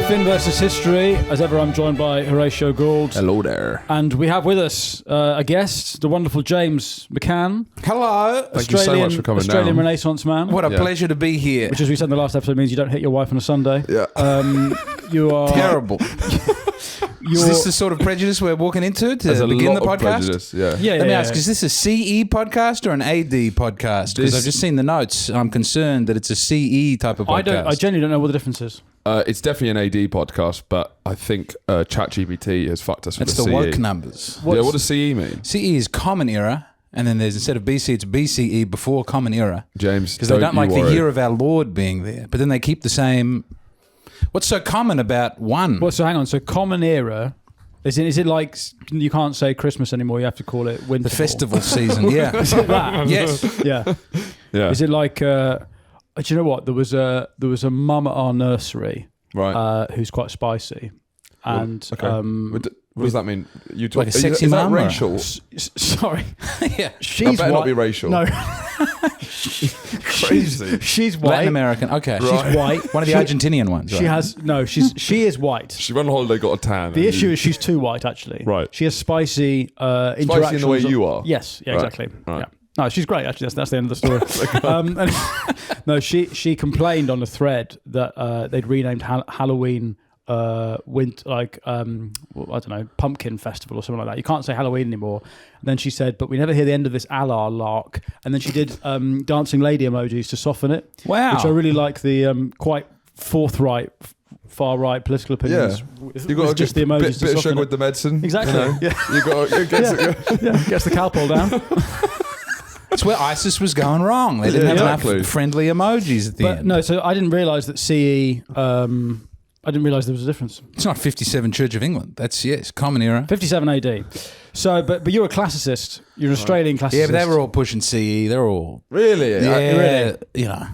Finn versus History. As ever, I'm joined by Horatio Gould. Hello there. And we have with us a guest, the wonderful James Mccann. Hello. Thank you so much for coming Australian down. Renaissance man. What a pleasure to be here. Which, as we said in the last episode, means you don't hit your wife on a Sunday. Yeah. You are... Terrible. Is this the sort of prejudice we're walking into to begin the podcast? Yeah. Let me ask, is this a CE podcast or an AD podcast? Because I've just seen the notes. I'm concerned that it's a CE type of podcast. I genuinely don't know what the difference is. It's definitely an AD podcast, but I think ChatGPT has fucked us with It's the the CE. woke numbers. What does CE mean? CE is Common Era, and then there's, instead of BC, it's BCE, before Common Era. James, Because they don't like the year of our Lord being there. But then they keep the same... What's so common about one? Well, so hang on. So Common Era... Is it like you can't say Christmas anymore? You have to call it winter. The festival season, yeah. Is it that? Yes. Yeah. Yeah. Is it like? Do you know what? There was a mum at our nursery, Right. who's quite spicy, and What does that mean? You talk, Like a sexy is that mum or- racial? sorry, Yeah. she's better white. not be racial. No, Crazy. she's white. Latin American. Okay. She's white. One of the Argentinian ones. She right? has no. She is white. She went on holiday, got a tan. The issue is she's too white. Actually, Right. She has spicy interactions. Spicy in the way you are? Yes. Yeah. Right. Exactly. Right. Yeah. No, she's great. Actually, that's the end of the story. No, she complained on the thread that they'd renamed Halloween I don't know, pumpkin festival or something like that. You can't say Halloween anymore. And then she said, but we never hear the end of this Allah lark. And then she did dancing lady emojis to soften it. Wow. Which I really like, the quite forthright, far right political opinions. You got just the emojis bit to of soften sugar it. with the medicine. Exactly. You know? Yeah. You got Gets the cowpole down. That's where ISIS was going wrong. They didn't have exactly. enough friendly emojis at the But end. no, so I didn't realise that CE... I didn't realise there was a difference. It's not 57 Church of England. That's, yes, Common Era. 57 AD. So, but you're a classicist. You're an Australian classicist. Yeah, but they were all pushing CE. They're all... Really? really? You know.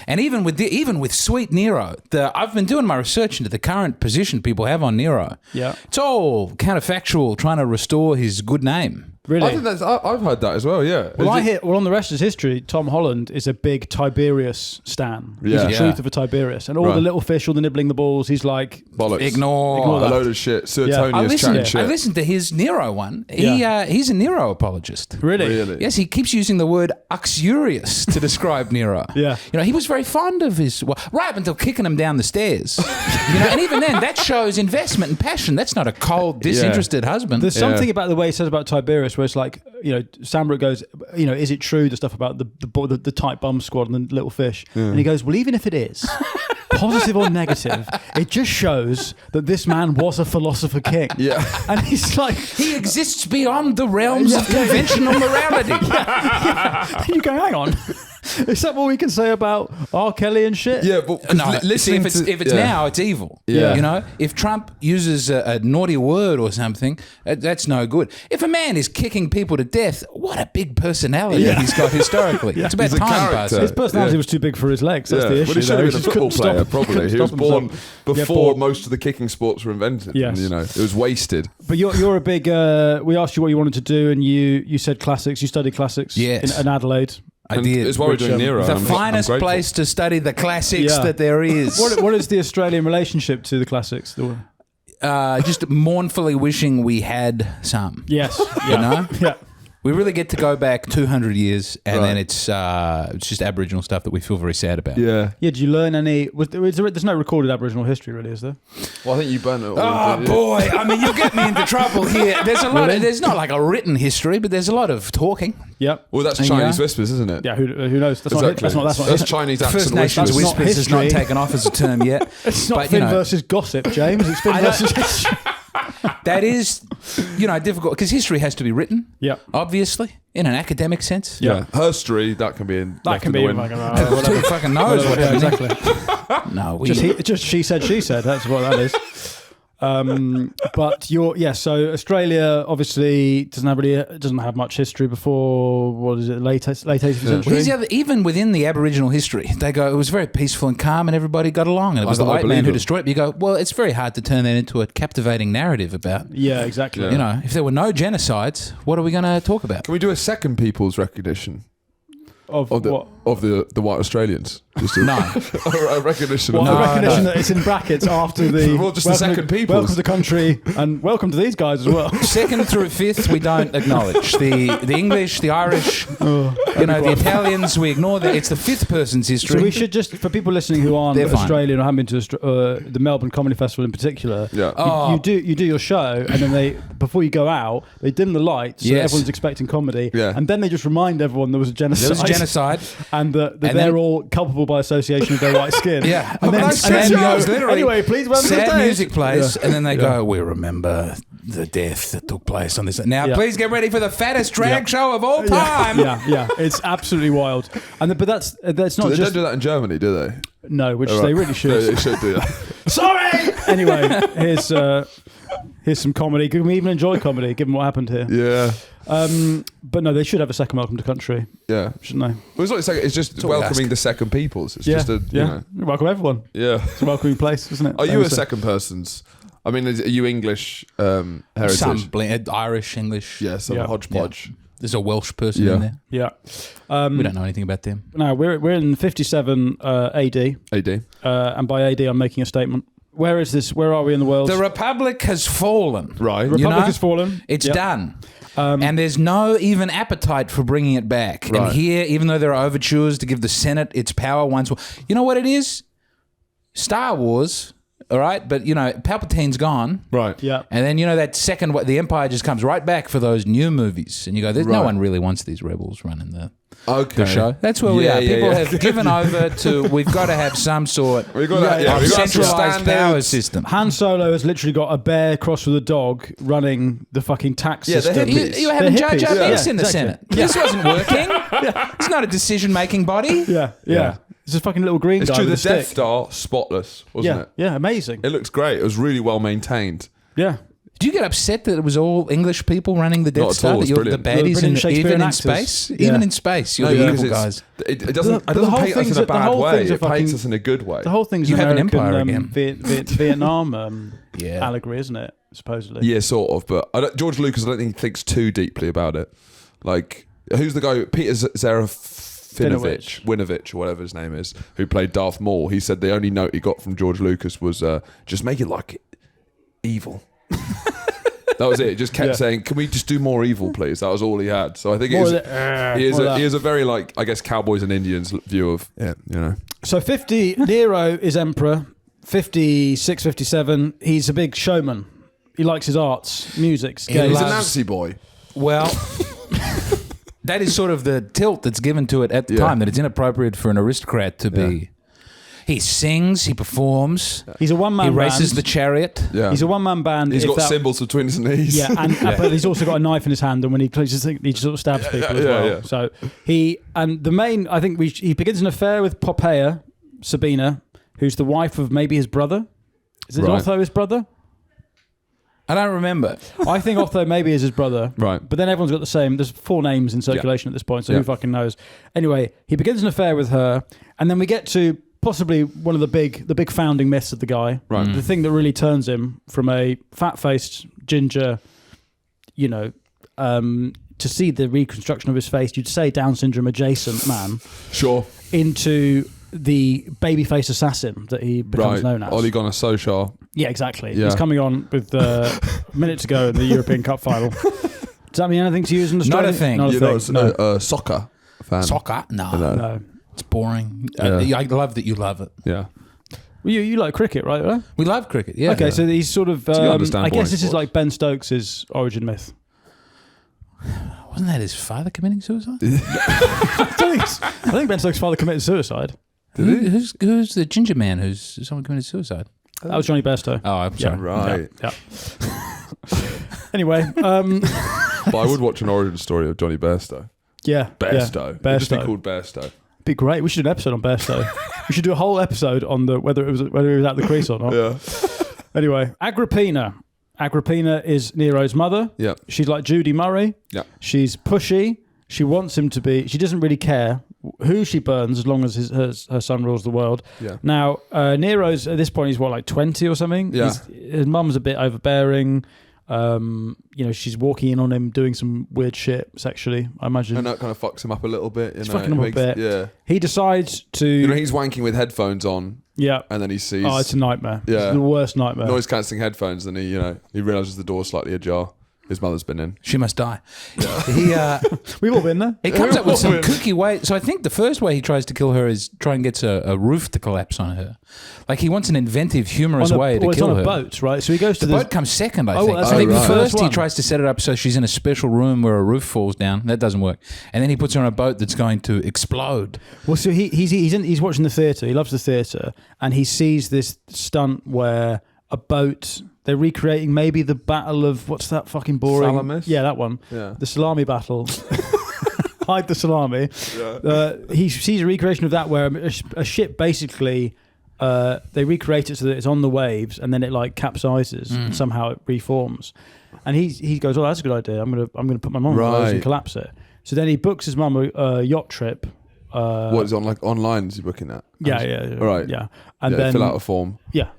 And even with sweet Nero, I've been doing my research into the current position people have on Nero. Yeah. It's all counterfactual, trying to restore his good name. Really? I think I've heard that as well, yeah. Well, on the rest of his history, Tom Holland is a big Tiberius stan. He's the Yeah. truth of a Tiberius. And all the little fish, all the nibbling the balls, he's like... Bollocks. Ignore A that. load of shit. Yeah. Suetonius chatting I shit. listened to his Nero one. Yeah. He's a Nero apologist. Really? Yes, he keeps using the word uxurious to describe Nero. Yeah. You know, he was very fond of his... Well, right up until kicking him down the stairs. You know, and even then, that shows investment and passion. That's not a cold, disinterested husband. There's something about the way he says about Tiberius where it's like, you know, Sandbrook goes, you know, is it true, the stuff about the tight bum squad and the little fish? And he goes, well, even if it is... positive or negative, it just shows that this man was a philosopher king. Yeah. And he's like... He exists beyond the realms of conventional morality. And you go, hang on. Is that what we can say about R. Kelly and shit? Yeah, but No, see, listening if it's now, it's evil. Yeah. You know, if Trump uses a naughty word or something, that's no good. If a man is kicking people to death, what a big personality he's got historically. It's about He's a time character. passing. His personality was too big for his legs. That's the issue. Well, he should though. have been a just couldn't football player, stop- probably. couldn't He was stop born himself. before Yeah, most of the kicking sports were invented. Yes. And, you know, it was wasted. But you're a big... we asked you what you wanted to do, and you said classics. You studied classics Yes. in Adelaide. I And did. it's why we're Which, doing Nero. The I'm finest grateful. place to study the classics Yeah. that there is. What is the Australian relationship to the classics? Just mournfully wishing we had some. Yes. You know? Yeah. We really get to go back 200 years, and then it's just Aboriginal stuff that we feel very sad about. Yeah. Yeah, did you learn any... there's no recorded Aboriginal history, really, is there? Well, I think you burnt it all. Oh boy! I mean, you get me into trouble here. There's a lot. There's not like a written history, but there's a lot of talking. Yep. Well, that's And Chinese yeah. whispers, isn't it? Yeah, who knows? That's Exactly. not history. Chinese First accent Nations whispers. not whispers is not history. taken off as a term yet. It's not but, Finn versus gossip, James. It's Finn I know. versus history. that is, difficult because history has to be written. Yep. Obviously, in an academic sense. Yeah. Herstory, that can be in. That left can in be the wind. Who fucking knows what Yeah, happened? exactly. No, we. Just she said. That's what that is. But so Australia obviously doesn't have much history before, what is it, late 18th century? Well, here's the other, even within the Aboriginal history, they go, it was very peaceful and calm and everybody got along. And it was the I white man believe who it. destroyed it. You go, well, it's very hard to turn that into a captivating narrative about, Yeah, exactly. Yeah. you know, if there were no genocides, what are we going to talk about? Can we do a second people's recognition? Of Of the, what? of the white Australians? Just a, No. a recognition. Well, of a recognition that it's in brackets after the Well, just the second peoples. welcome to the country and welcome to these guys as well. Second through fifth, we don't acknowledge. The English, the Irish, the Italians, we ignore that. It's the fifth person's history. So we should just, for people listening who aren't They're fine. Australian or haven't been to the Melbourne Comedy Festival in particular, Yeah. you do your show, and then before you go out, they dim the lights, so Yes. everyone's expecting comedy, Yeah. and then they just remind everyone there was a genocide. There was a genocide. And that And they're then- all culpable by association with their white skin. Yeah. And then, And then literally, anyway, please welcome to the sad stage. music plays, Yeah. and then they go, we remember the death that took place on this. Now, Yeah. please get ready for the fattest drag show of all time. Yeah, it's absolutely wild. But that's not They just don't do that in Germany, do they? no, which All they right. really should. They should do that. Sorry. Anyway, here's some comedy. Can we even enjoy comedy given what happened here? Yeah. But no, they should have a second welcome to country, Yeah. shouldn't they? Well, it's not a second, it's just all we welcoming ask. the second peoples. It's Yeah, just a, you know. Welcome everyone. Yeah. It's a welcoming place, isn't it? Are you a So- second person's? I mean, are you English heritage? Some blend, Irish, English. Yeah, some Yeah. hodgepodge. There's a Welsh person Yeah. in there. Yeah. We don't know anything about them. No, we're in 57 AD, AD. and by AD I'm making a statement. Where is this? Where are we in the world? The Republic has fallen. Right. Republic you know, has fallen. It's Yep. done. And there's no even appetite for bringing it back. Right. And here, even though there are overtures to give the Senate its power once more, you know what it is? Star Wars, all right? But, Palpatine's gone. Right. Yeah. And then, that second, the Empire just comes right back for those new movies. And you go, no Right. one really wants these rebels running the show. That's where we Yeah, are. yeah, People yeah. have given over to, we've got to have some sort We've got to, of we've got centralized standards. power system. Han Solo has literally got a bear crossed with a dog running the fucking tax Yeah, the system. hippies. You were having They're Jar Jar hippies. Binks Yeah, in the exactly. Senate. This wasn't working. It's not a decision-making body. Yeah. It's a fucking little green It's guy true. with The a Death stick. Star, spotless, wasn't Yeah, it? yeah, amazing. It looks great. It was really well maintained. Yeah. Do you get upset that it was all English people running the Death Not at Star? all, That it's you're the brilliant. baddies, Brilliant and Shakespearean even in actors. space? Yeah. Even in space, you're the because evil guys. it doesn't The whole paint us thing's in a the bad whole way. thing's a It paints fucking- us in a good way. The whole thing's You an have an American empire again. Vietnam Yeah. allegory, isn't it? Supposedly. Yeah, sort of. But George Lucas, I don't think he thinks too deeply about it. Like, who's the guy? Peter Winovich, or whatever his name is, who played Darth Maul. He said the only note he got from George Lucas was just make it like evil. That was it. He just kept saying, "Can we just do more evil, please?" That was all he had. So I think he is a very, like, I guess, cowboys and Indians view of So 50, Nero is emperor. 56, 57, he's a big showman. He likes his arts, music, He games. He's a loves- Nancy boy. Well, that is sort of the tilt that's given to it at the Yeah. time, that it's inappropriate for an aristocrat to be. He sings, he performs, He's a one-man he band. races the chariot. Yeah, He's a one-man band. He's if got that- symbols between his knees. Yeah, but he's also got a knife in his hand, and when he plays, he sort of stabs people as well. yeah. So he begins an affair with Poppaea, Sabina, who's the wife of maybe his brother. Is it Right. Otho his brother? I don't remember. I think Otho maybe is his brother. Right. But then everyone's got the same. There's 4 names in circulation at this point, so Yeah. who fucking knows? Anyway, he begins an affair with her, and then we get to possibly one of the big founding myths of the guy. Right. The thing that really turns him from a fat-faced ginger, to see the reconstruction of his face, you'd say Down syndrome adjacent man, Sure. into the babyface assassin that he becomes known as. Ole Gunnar Solskjaer. Yeah, exactly. Yeah. He's coming on with a minute to go in the European Cup final. Does that mean anything to you as an Australian? Not a thing. Not a You thing. know, No. soccer fan. Soccer? No. No. It's boring. Yeah. I love that you love it. Yeah. Well, you like cricket, right? We love cricket, yeah. Okay, so he's sort of. you understand I guess boring this is sports. like Ben Stokes' origin myth. Wasn't that his father committing suicide? I think Ben Stokes' father committed suicide. Who's the ginger man who's someone committed suicide? That was Johnny Bairstow. Oh, I'm sorry. Right. Yeah. Anyway, But I would watch an origin story of Johnny Bairstow. yeah. Bairstow. Yeah. It'd just be Bairstow. called Bairstow. Be great. We should do an episode on Bairstow. We should do a whole episode on whether he was at the crease or not. Yeah. Anyway, Agrippina. Agrippina is Nero's mother. Yeah. She's like Judy Murray. Yeah. She's pushy. She wants him to be. She doesn't really care who she burns as long as her son rules the world. Yeah. Now, Nero's at this point, he's what, like 20 or something? Yeah. His mum's a bit overbearing. She's walking in on him doing some weird shit sexually, I imagine. And that kind of fucks him up a little bit. It's fucking him up a bit. Yeah. He decides to... he's wanking with headphones on. Yeah. And then he sees... Oh, it's a nightmare. Yeah. It's the worst nightmare. Noise-cancelling headphones, and he realises the door's slightly ajar. His mother's been in. She must die. Yeah. We've all been there. He comes up with some kooky way. So I think the first way he tries to kill her is try and gets a roof to collapse on her. Like he wants an inventive, humorous way to kill her. It's on a boat, right? So he goes to the boat comes second, I think. That's I think right. first he tries to set it up so she's in a special room where a roof falls down. That doesn't work. And then he puts her on a boat that's going to explode. Well, so he's watching the theatre. He loves the theatre, and he sees this stunt where a boat. They're recreating maybe the battle of what's that fucking boring? Salamis? Yeah, that one. Yeah. The salami battle. Hide the salami. Yeah. He sees a recreation of that where a ship basically they recreate it so that it's on the waves and then it like capsizes and somehow it reforms. And he goes, "Oh, that's a good idea. I'm gonna put my mum on the waves and collapse it." So then he books his mum a yacht trip. What is it on like online? Is he booking that? Yeah. Right. Yeah. And then fill out a form. Yeah.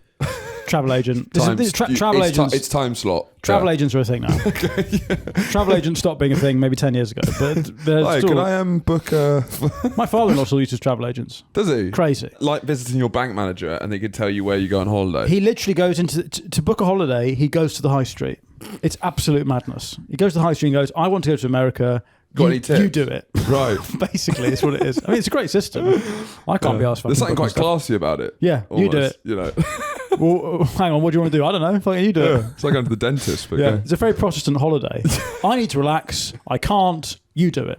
Travel agent. Travel agents. It's time slot. Travel agents are a thing now. Travel agents stopped being a thing maybe 10 years ago. But Hi, can I book a... My father-in-law still uses travel agents. Does he? Crazy. Like visiting your bank manager and they can tell you where you go on holiday. He literally goes to book a holiday, he goes to the high street. It's absolute madness. He goes to the high street and goes, "I want to go to America. Any tips? You do it." Right. Basically, it's what it is. I mean, it's a great system. I can't be asked for. There's something quite classy about it. Yeah, almost. You do it. You know. Well, hang on, what do you want to do? I don't know. Fucking you do it. It's like going to the dentist. But It's a very Protestant holiday. I need to relax. I can't. You do it.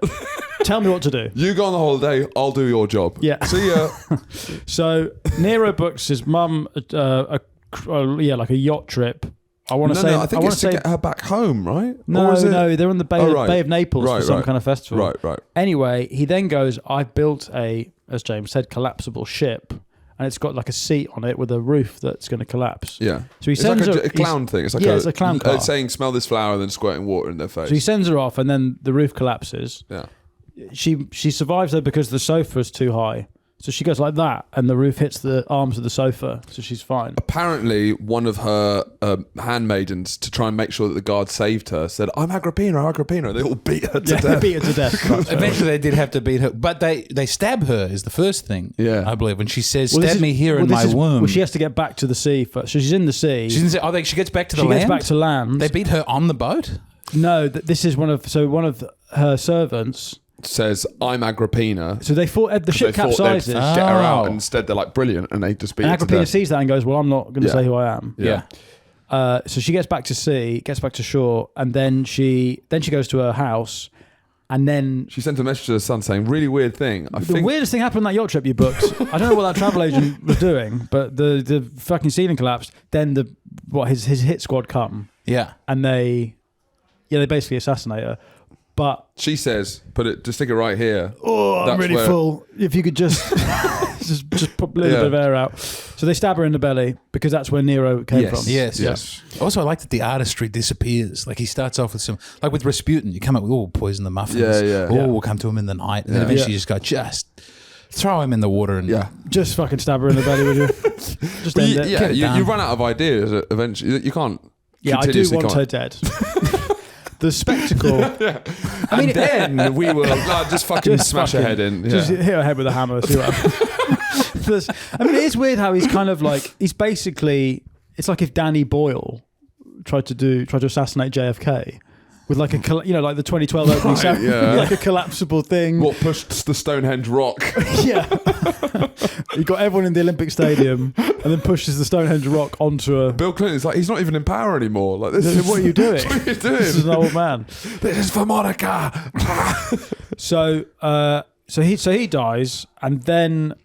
Tell me what to do. You go on the holiday. I'll do your job. Yeah. See ya. So Nero books his mum like a yacht trip. I want to say. I think it's to get her back home, right? No, they're on the Bay of Naples for some kind of festival. Right. Anyway, he then goes, "I've built as James said, collapsible ship, and it's got like a seat on it with a roof that's going to collapse." Yeah. So he it's sends like her a clown thing. It's like it's a clown car. saying, "Smell this flower," and then squirting water in their face. So he sends her off, and then the roof collapses. Yeah. She survives though because the sofa is too high. So she goes like that, and the roof hits the arms of the sofa, so she's fine. Apparently, one of her handmaidens, to try and make sure that the guard saved her, said, "I'm Agrippina." They all beat her to death. They beat her to death. Eventually, they did have to beat her, but they stab her is the first thing. Yeah, I believe when she says, "Stab me here in my womb." Well, she has to get back to the sea first. So she's in the sea. She gets back to the land. She gets back to land. They beat her on the boat. No, this is one of her servants. Says, "I'm Agrippina." So they thought the ship capsizes. Get her out, and instead they're like, "Brilliant," and they just beat her to Agrippina death. sees that and goes, "Well, I'm not going to say who I am." Yeah. So she gets back to sea, gets back to shore, and then she goes to her house, and then she sent a message to her son saying, "Really weird thing. The weirdest thing happened on that yacht trip you booked. I don't know what that travel agent was doing, but the fucking ceiling collapsed. Then his hit squad come. Yeah, and they basically assassinate her. But she says, just stick it right here. Oh, I'm really full. If you could just just put a little bit of air out. So they stab her in the belly because that's where Nero came from. Yes. Also, I like that the artistry disappears. Like he starts off with like with Rasputin, you come up with, poison the muffins. We'll come to him in the night. And then eventually you just throw him in the water and just fucking stab her in the belly, would you? Just end it. You run out of ideas eventually. You can't. Yeah, I do want her dead. The spectacle. I mean, then we will just fucking smash her head in. Just hit her head with a hammer. See what happens. I mean, it is weird how he's kind of like it's like if Danny Boyle tried to assassinate JFK with like like the 2012 opening ceremony, like a collapsible thing. What pushed the Stonehenge rock? Yeah, he got everyone in the Olympic Stadium and then pushes the Stonehenge rock onto a. Bill Clinton's like, he's not even in power anymore. Like this. What are you doing? What are you doing? This is an old man. This is for Monica. So he dies, and then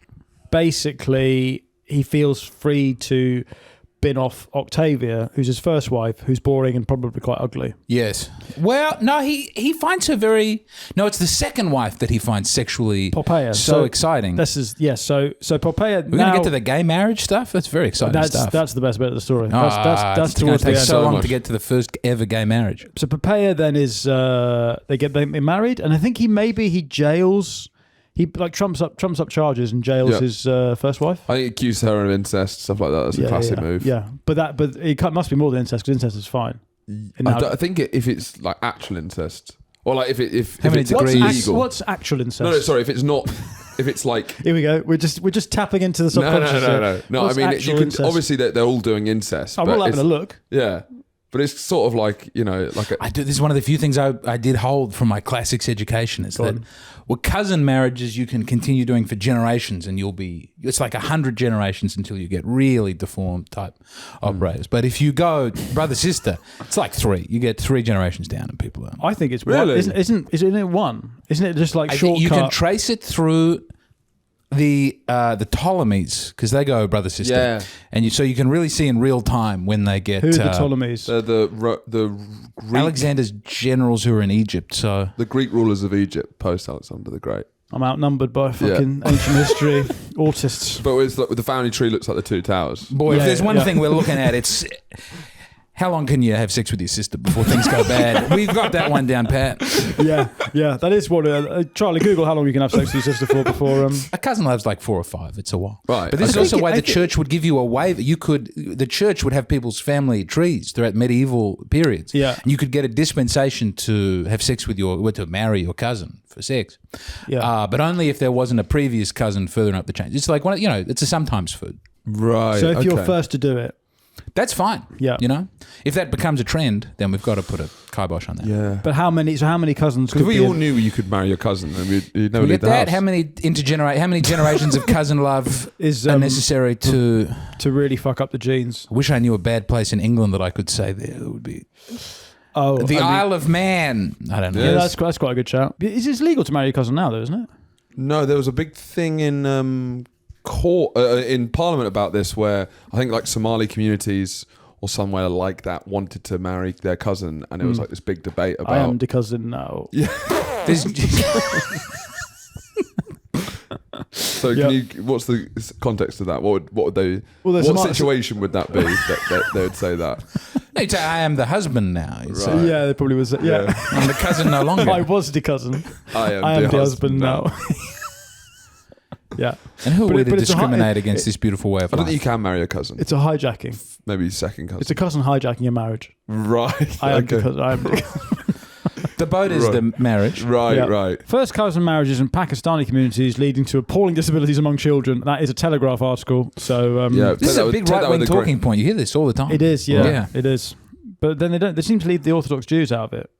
basically he feels free to bin off Octavia, who's his first wife, who's boring and probably quite ugly. Yes. Well, no, he finds her very. No, it's the second wife that he finds sexually Poppaea. So exciting. This is So Poppaea. We're going to get to the gay marriage stuff. That's very exciting stuff. That's the best bit of the story. That's going to take so long to get to the first ever gay marriage. So Poppaea then is they get married, and I think he jails. He like trumps up charges and jails his first wife. I think he accused her of incest, stuff like that. That's a classic move. Yeah, but it must be more than incest because incest is fine. I think if it's like actual incest, or like if How many it's degrees? illegal. What's actual incest? No, sorry. If it's not, if it's like Here we go. We're just tapping into the subconscious. no. What's I mean, actual you can incest? obviously they're all doing incest. I'm but all having it's- a look. Yeah, but it's sort of like like a, This is one of the few things I did hold from my classics education is that cousin marriages you can continue doing for generations, and it's like 100 generations until you get really deformed type operators. But if you go brother sister, it's like 3. You get 3 generations down, and people are. I think it's Really? one. Isn't it one? Isn't it just like I think shortcut? you can trace it through the Ptolemies, because they go brother sister, Yeah. and so you can really see in real time when they get Who are the Ptolemies? the Greek, Alexander's generals who are in Egypt. So the Greek rulers of Egypt post Alexander the Great. I'm outnumbered by fucking ancient history autists. But it's like, the family tree looks like the 2 towers. boy, if Yeah, there's one yeah. thing we're looking at, it's how long can you have sex with your sister before things go bad? We've got that one down pat. yeah. That is what. Charlie, Google how long you can have sex with your sister for before. A cousin loves like 4 or 5. It's a while. Right. But this is I also think- why I the think- church would give you a waiver. The church would have people's family trees throughout medieval periods. Yeah. And you could get a dispensation to have sex with to marry your cousin for sex. Yeah. But only if there wasn't a previous cousin further up the chain. It's like, it's a sometimes food. Right. So if you're okay. first to do it, That's fine. Yeah. If that becomes a trend, then we've got to put a kibosh on that. Yeah. but how many cousins? Because Could we be all in- knew you could marry your cousin, and you'd never We leave get the that? house. How many generations of cousin love Is, are um, necessary to? to really fuck up the genes. I wish I knew a bad place in England that I could say there. It would be Oh, the I mean- Isle of Man. I don't know. Yeah, Yes. that's quite a good shout. It's legal to marry your cousin now, though, isn't it? No, there was a big thing in court in Parliament about this, where I think like Somali communities or somewhere like that wanted to marry their cousin, and it was like this big debate about. I am the cousin now. There's- So Yeah. what's the context of that? What would they? Well, there's what some- situation would that be that they would say that? No, you'd say, I am the husband now. You'd say, Right. Yeah, they probably was. Yeah, I'm the cousin no longer. I was the cousin. I am, I am the husband now. Yeah, And who are But we it- to but it's a discriminate hi- against this beautiful way of I don't life? think you can marry a cousin. it's a hijacking. Maybe second cousin. It's a cousin hijacking a marriage. Right. I am the okay. cousin. I am the cousin. The boat is Right. the marriage. Right. Yeah. Right. First cousin marriages in Pakistani communities leading to appalling disabilities among children. That is a Telegraph article. So Yeah. This is a big right-wing talking point. You hear this all the time. it is. Yeah, Yeah. it is. But then they seem to leave the Orthodox Jews out of it.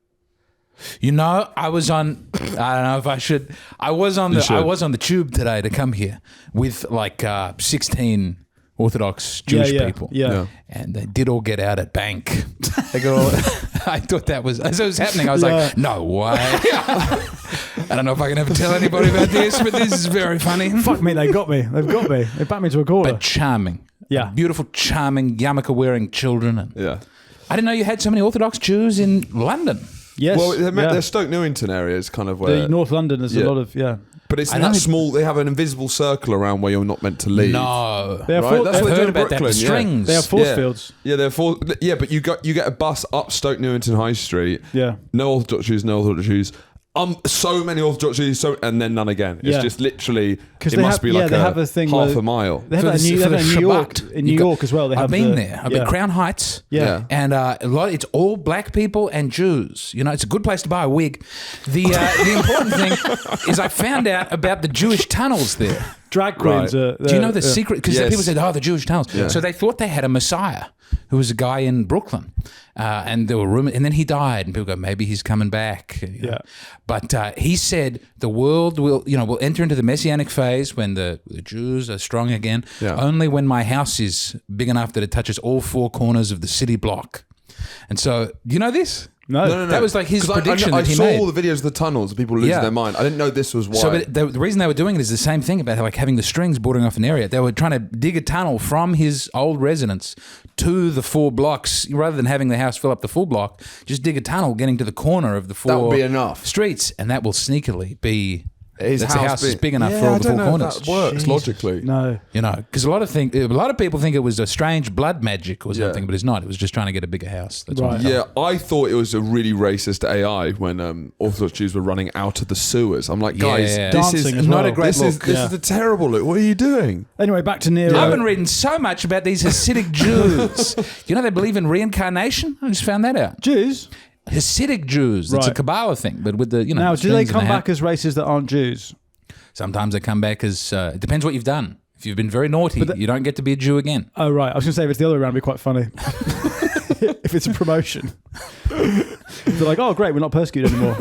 I was on. I don't know if I should. I was on the tube today to come here with like 16 Orthodox Jewish people. Yeah. And they did all get out at bank. They got all. I thought that was as it was happening. I was like, no way. I don't know if I can ever tell anybody about this, but this is very funny. Fuck me, they got me. They've got me. They backed me to a corner. But charming. Yeah. Beautiful, charming yarmulke wearing children. And Yeah. I didn't know you had so many Orthodox Jews in London. Yes. Well, yeah. they're Stoke Newington area is kind of where. The North London is Yeah. a lot of But it's I that know- small. They have an invisible circle around where you're not meant to leave. No. They have Right, four, that's they what have, they I've do heard in about that. The Brooklyn, yeah. strings. they have force Yeah. fields. Yeah, they're Yeah, but you get a bus up Stoke Newington High Street. Yeah. No Orthodox Jews, no Orthodox Jews. So many Orthodox Jews, and then none again. It's Yeah. just literally. 'Cause It they must have- be yeah, like they have a thing half where- a mile. They have For that the- in New, for they the have that in New York. Shabbat. In New You've got- York as well. They have I've been the- there. I've yeah. been Crown Heights. Yeah. And a lot. It's all black people and Jews. It's a good place to buy a wig. The important thing is I found out about the Jewish tunnels there. Drag queens. Right. Do you know the secret? Because Yes. people said, "Oh, the Jewish tunnels." Yeah. So they thought they had a Messiah, who was a guy in Brooklyn, and there were rumors. And then he died, and people go, "Maybe he's coming back." Yeah. But he said the world will enter into the messianic phase when the Jews are strong again. Yeah. Only when my house is big enough that it touches all 4 corners of the city block. And so, do you know this? No. That was like his 'Cause prediction I that he saw made. all the videos of the tunnels, people losing Yeah. their mind. I didn't know this was why. So but the reason they were doing it is the same thing about like having the strings bordering off an area. They were trying to dig a tunnel from his old residence to the 4 blocks, rather than having the house fill up the full block. Just dig a tunnel getting to the corner of the 4 That would be enough. streets, and that will sneakily be His house is big enough for all the four corners. That works logically. No. You know, because a lot of people think it was a strange blood magic or something, but it's not. It was just trying to get a bigger house. That's Right. Yeah, I thought it was a really racist AI when Orthodox Jews were running out of the sewers. I'm like, guys, this Dancing is as not well. a great look. This is a terrible look. What are you doing? Anyway, back to Nero. I've been reading so much about these Hasidic Jews. You know, they believe in reincarnation. I just found that out. Jews? Hasidic Jews. It's a Right. Kabbalah thing, but with the, Now, do they strings in come the hat. back as races that aren't Jews? Sometimes they come back as, it depends what you've done. If you've been very naughty, you don't get to be a Jew again. Oh, right. I was going to say, if it's the other way around, it'd be quite funny. If it's a promotion. They're like, oh, great, we're not persecuted anymore.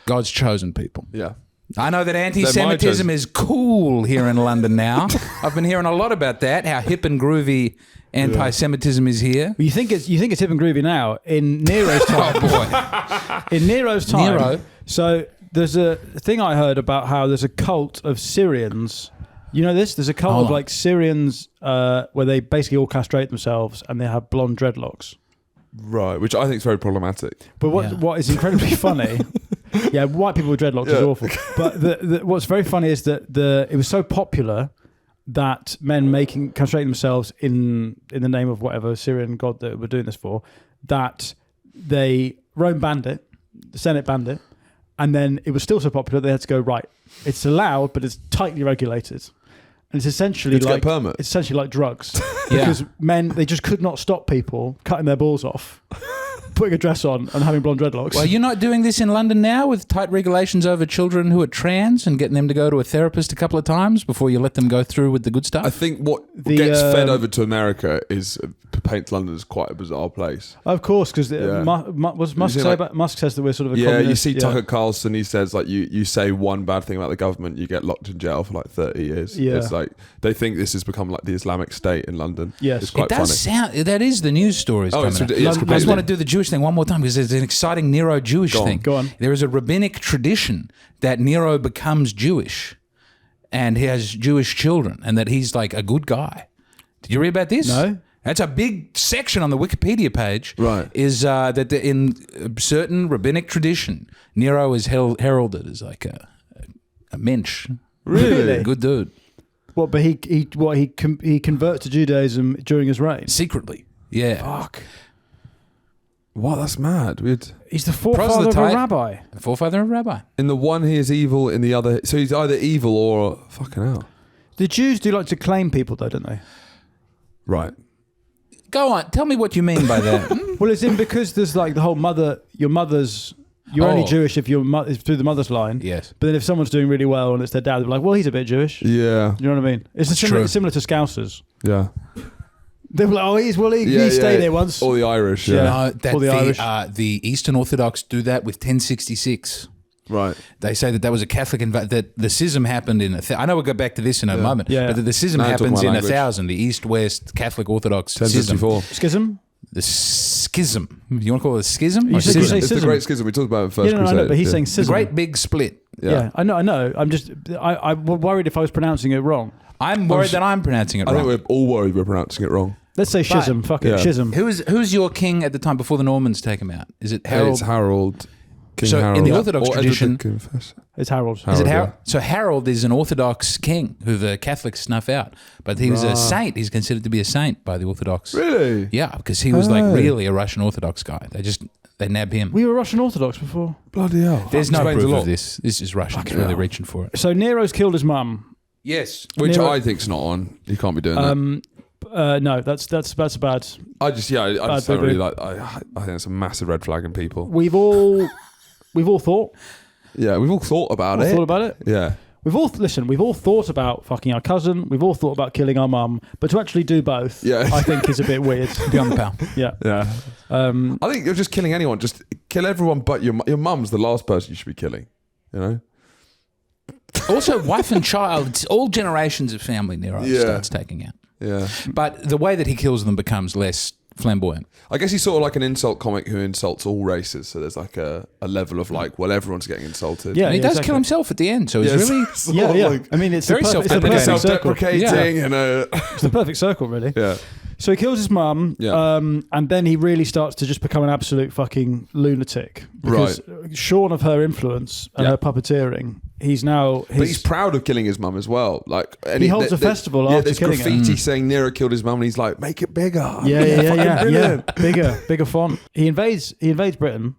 God's chosen people. Yeah. I know that anti-Semitism is cool here in London now. I've been hearing a lot about that, how hip and groovy anti-Semitism is here. You think it's hip and groovy now. In Nero's time. Oh, boy. In Nero's time. Nero. So there's a thing I heard about how there's a cult of Syrians. You know this? There's a cult of like Syrians where they basically all castrate themselves and they have blonde dreadlocks. Right, which I think is very problematic. But what is incredibly funny, white people with dreadlocks is awful. But what's very funny is that it was so popular that men castrating themselves in the name of whatever Syrian god that we're doing this for, that Rome banned it, the Senate banned it, and then it was still so popular they had to go, right, it's allowed, but it's tightly regulated. And it's essentially Get a permit. It's essentially like drugs. Because men, they just could not stop people cutting their balls off, putting a dress on and having blonde dreadlocks. Well, you're not doing this in London now with tight regulations over children who are trans and getting them to go to a therapist a couple of times before you let them go through with the good stuff? I think what gets fed over to America paints London as quite a bizarre place. Of course, because Musk says that we're sort of a communist. You see Tucker Carlson, he says like you say one bad thing about the government, you get locked in jail for like 30 years. Yeah. It's like they think this has become like the Islamic State in London. Yes. It's quite it does sound, that is the news stories coming it's out. ridiculous. I just want to do the Jewish thing one more time because there's an exciting Nero Jewish thing. Go on. There is a rabbinic tradition that Nero becomes Jewish and he has Jewish children and that he's like a good guy. Did you read about this? No. That's a big section on the Wikipedia page. Right. Is that in a certain rabbinic tradition, Nero is heralded as like a mensch. Really? Good dude. What? But he converts to Judaism during his reign. Secretly. Yeah. Fuck. Wow, that's mad. He's the forefather of a rabbi. The forefather of a rabbi. In the one he is evil, in the other so he's either evil or fucking hell. The Jews do like to claim people though, don't they? Right. Go on, tell me what you mean by that. Well, it's because there's like the whole you're only Jewish if it's through the mother's line. Yes. But then if someone's doing really well and it's their dad, they're like, well, he's a bit Jewish. Yeah. You know what I mean? It's similar to Scousers. Yeah. They were like, he stayed there once. Or the Irish, No, that Or the Irish. The Eastern Orthodox do that with 1066. Right. They say that was a Catholic that the schism happened in I know we'll go back to this in a moment. Yeah. But that the schism Now happens talking in about language. 1000. The East-West Catholic Orthodox schism. 1064. Schism? The schism. You want to call it a schism? You Or said- schism? you say It's the schism. Great Schism. We talked about it in First I Crusade. know, but he's saying The schism. great big split. Yeah, I know. I'm just, I'm worried if I was pronouncing it wrong. I'm worried that I'm pronouncing it I wrong. think we're all worried we're pronouncing it wrong. Let's say schism. Fuck it, Yeah. schism. Who's your king at the time before the Normans take him out? Is it Harold? It's Harold. King So in Harold. the Orthodox Or Edward tradition- the Confessor. It's Harold. Is it Harold, Harold? yeah. So Harold is an Orthodox king who the Catholics snuff out, but he was a saint. He's considered to be a saint by the Orthodox. Really? Yeah, because he was like really a Russian Orthodox guy. They nab him. We were Russian Orthodox before. Bloody hell. There's no Explains a proof lot. of this. This is Russian. It's really reaching for it. So Nero's killed his mum. Yes. Which Nero- I think's not on. You can't be doing that. No, that's bad. I just bad don't really baby. like. I think it's a massive red flag in people. We've all thought. Yeah, we've all thought about it. Thought about it. Yeah. We've all thought about fucking our cousin. We've all thought about killing our mum. But to actually do both, Yeah. I think is a bit weird. Beyond the pal. Yeah. Yeah. I think you're just killing anyone. Just kill everyone but your mum's the last person you should be killing. You know? Also, wife and child. It's all generations of family Nero starts taking out. Yeah. But the way that he kills them becomes less flamboyant. I guess he's sort of like an insult comic who insults all races. So there's like a level of like, well, everyone's getting insulted. Yeah, And he does exactly. kill himself at the end. So he's really... It's Yeah, sort of yeah. like I mean, it's very the perfect circle. self-deprecating and It's the perfect circle, really. yeah. So he kills his mum, Yeah. and then he really starts to just become an absolute fucking lunatic. Because shorn of her influence and Yeah. her puppeteering, he's now But he's proud of killing his mum as well. Like, and he holds a festival after there's killing graffiti her. saying Nero killed his mum, and he's like, make it bigger. Yeah. Bigger font. He invades Britain,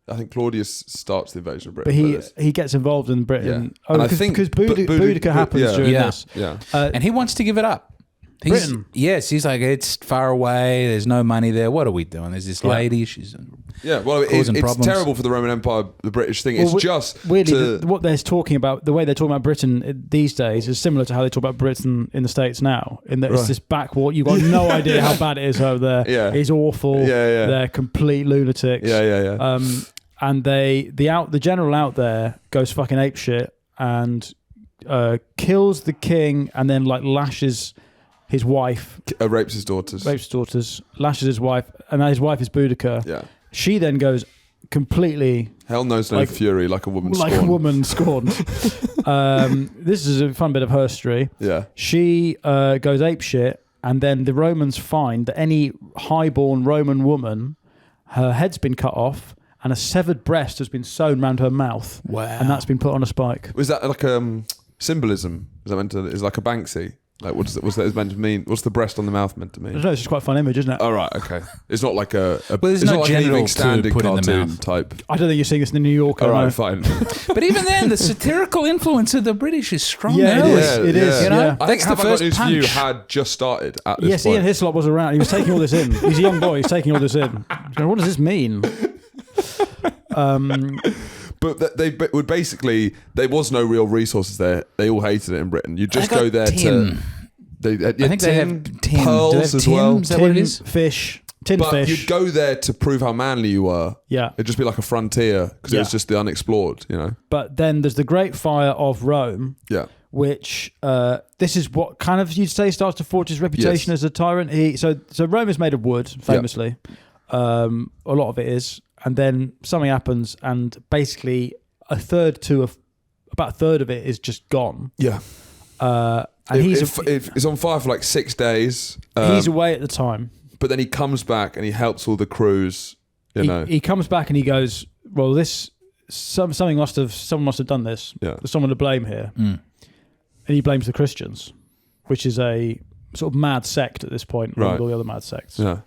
I think Claudius starts the invasion of but Britain. he gets involved in Britain. Yeah. And I think because Boudica happens during this. Yeah. And he wants to give it up. Britain. Yes, he's like, it's far away. There's no money there. What are we doing? There's this lady. She's Well, causing it's problems. terrible for the Roman Empire, the British thing. It's just weirdly what they're talking about, the way they're talking about Britain these days is similar to how they talk about Britain in the States now. In that it's this backwater. You've got no idea how bad it is over there. Yeah. It's awful. Yeah. They're complete lunatics. Yeah. And the general out there goes fucking apeshit and kills the king and then like lashes his wife. Rapes his daughters. Lashes his wife, and his wife is Boudica. Yeah. She then goes completely... Hell knows no fury, like a woman scorned. Like a woman scorned. This is a fun bit of her history. Yeah. She goes apeshit, and then the Romans find that any highborn Roman woman, her head's been cut off, and a severed breast has been sewn around her mouth. Wow. And that's been put on a spike. Was that like symbolism? Is that meant to? Is like a Banksy? Like what's that meant to mean? What's the breast on the mouth meant to I mean? don't know, it's just quite a fun image, isn't it? Oh right, okay. It's not like a there's it's no not like an genital evening standing to put in the cartoon mouth. type. I don't think you're seeing this in the New Yorker. All no. right, fine. But even then, the satirical influence of the British is strong. Yeah, early. it is. You know, Yeah. I think that's Have the I Got first News for You punch. had just started at this Yes, point. Ian Hislop was around. He was taking all this in. He's a young boy. He's taking all this in. What does this mean? But they would basically, there was no real resources there. They all hated it in Britain. You just They got go there tin. to. I think they have tin. Pearls Do they have as tin? well. Is that what it Tin, is? fish, tin But fish. you'd go there to prove how manly you were. Yeah. It'd just be like a frontier because it was Yeah. just the unexplored, you know? But then there's the Great Fire of Rome, Yeah. which this is what kind of you'd say starts to forge his reputation Yes. as a tyrant. So Rome is made of wood, famously. A lot of it is, and then something happens, and basically about a third of it is just gone. Yeah. And it's on fire for like 6 days. he's away at the time. But then he comes back and he helps all the crews, you know. He comes back and he goes, "Well, someone must have done this. Yeah. There's someone to blame here." And he blames the Christians, which is a sort of mad sect at this point, along with all the other mad sects. Yeah.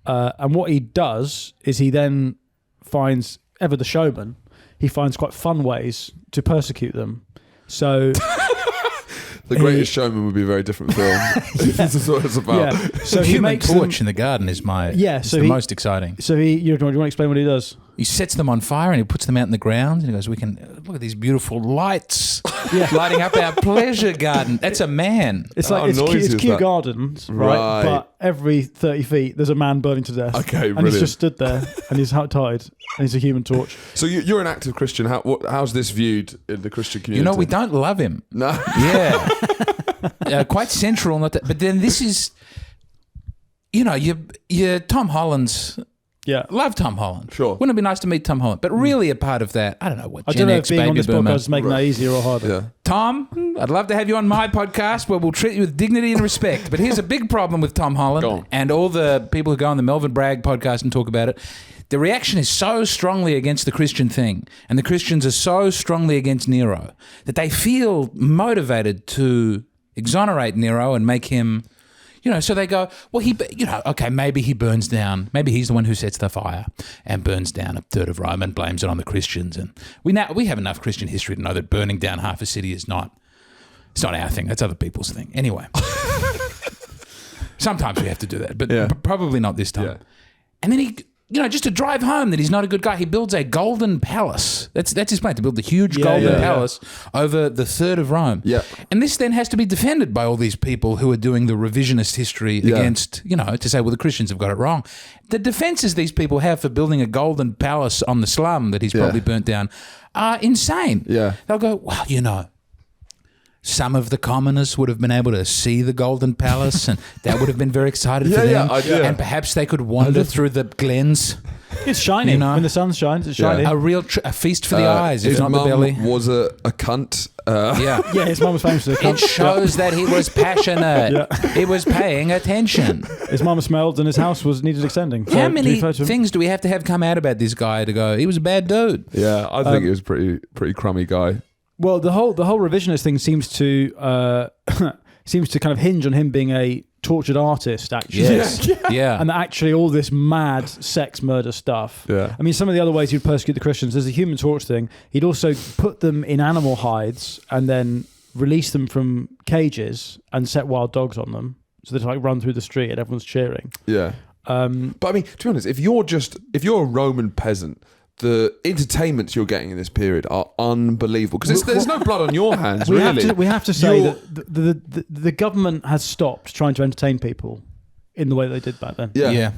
And what he does is he then finds, ever the showman, he finds quite fun ways to persecute them. So The Greatest Showman would be a very different film. This is what it's about. yeah, so he Human makes Torch them, in the garden is so the he- most exciting. So do you want to explain what he does? He sets them on fire and he puts them out in the ground and he goes, "We can look at these beautiful lights lighting up our pleasure garden." That's a man. It's How like noisy it's is Kew that? Gardens, right? Right. But every 30 feet, there's a man burning to death. Okay, and brilliant. he's just stood there, and he's tied, and he's a Human Torch. So you're an active Christian. How's this viewed in the Christian community? You know, we don't love him. No. Yeah. Quite central. Not that, but then this is, you know, you're Tom Holland's. Yeah. Love Tom Holland. Sure. Wouldn't it be nice to meet Tom Holland? But really a part of that, I don't know what, I Gen don't know X, if being on baby this boomer. podcast is making that easier or harder. Yeah. Tom, I'd love to have you on my podcast where we'll treat you with dignity and respect. But here's a big problem with Tom Go on. Holland and all the people who go on the Melvin Bragg podcast and talk about it. The reaction is so strongly against the Christian thing, and the Christians are so strongly against Nero that they feel motivated to exonerate Nero and make him, you know, so they go, well, okay, maybe he burns down, maybe he's the one who sets the fire and burns down a third of Rome and blames it on the Christians. And we have enough Christian history to know that burning down half a city is not our thing. That's other people's thing. Anyway, sometimes we have to do that, but probably not this time. Yeah. And then he, you know, just to drive home that he's not a good guy, he builds a golden palace. That's his plan, to build the huge golden palace over the third of Rome. Yeah. And this then has to be defended by all these people who are doing the revisionist history against, you know, to say, well, the Christians have got it wrong. The defenses these people have for building a golden palace on the slum that he's probably burnt down are insane. Yeah. They'll go, well, you know, some of the commoners would have been able to see the Golden Palace, and that would have been very excited for them. And perhaps they could wander through the glens. It's shining. You know? When the sun shines, it's shining. A real a feast for the eyes, if his not the mum belly. was a cunt. Yeah. Yeah, his mum was famous for the It shows that he was passionate. He was paying attention. His mum smelled and his house needed extending. So How to many be fair to him- things do we have to have come out about this guy to go, he was a bad dude? Yeah, I think he was pretty crummy guy. Well, the whole revisionist thing seems to kind of hinge on him being a tortured artist, actually. Yes. Yeah. And actually all this mad sex murder stuff. Yeah. I mean, some of the other ways he'd persecute the Christians, there's the human torch thing. He'd also put them in animal hides and then release them from cages and set wild dogs on them. So they'd like run through the street and everyone's cheering. Yeah. But I mean, to be honest, if you're a Roman peasant, the entertainments you're getting in this period are unbelievable because there's no blood on your hands. We really, have to say that the government has stopped trying to entertain people in the way they did back then. Yeah.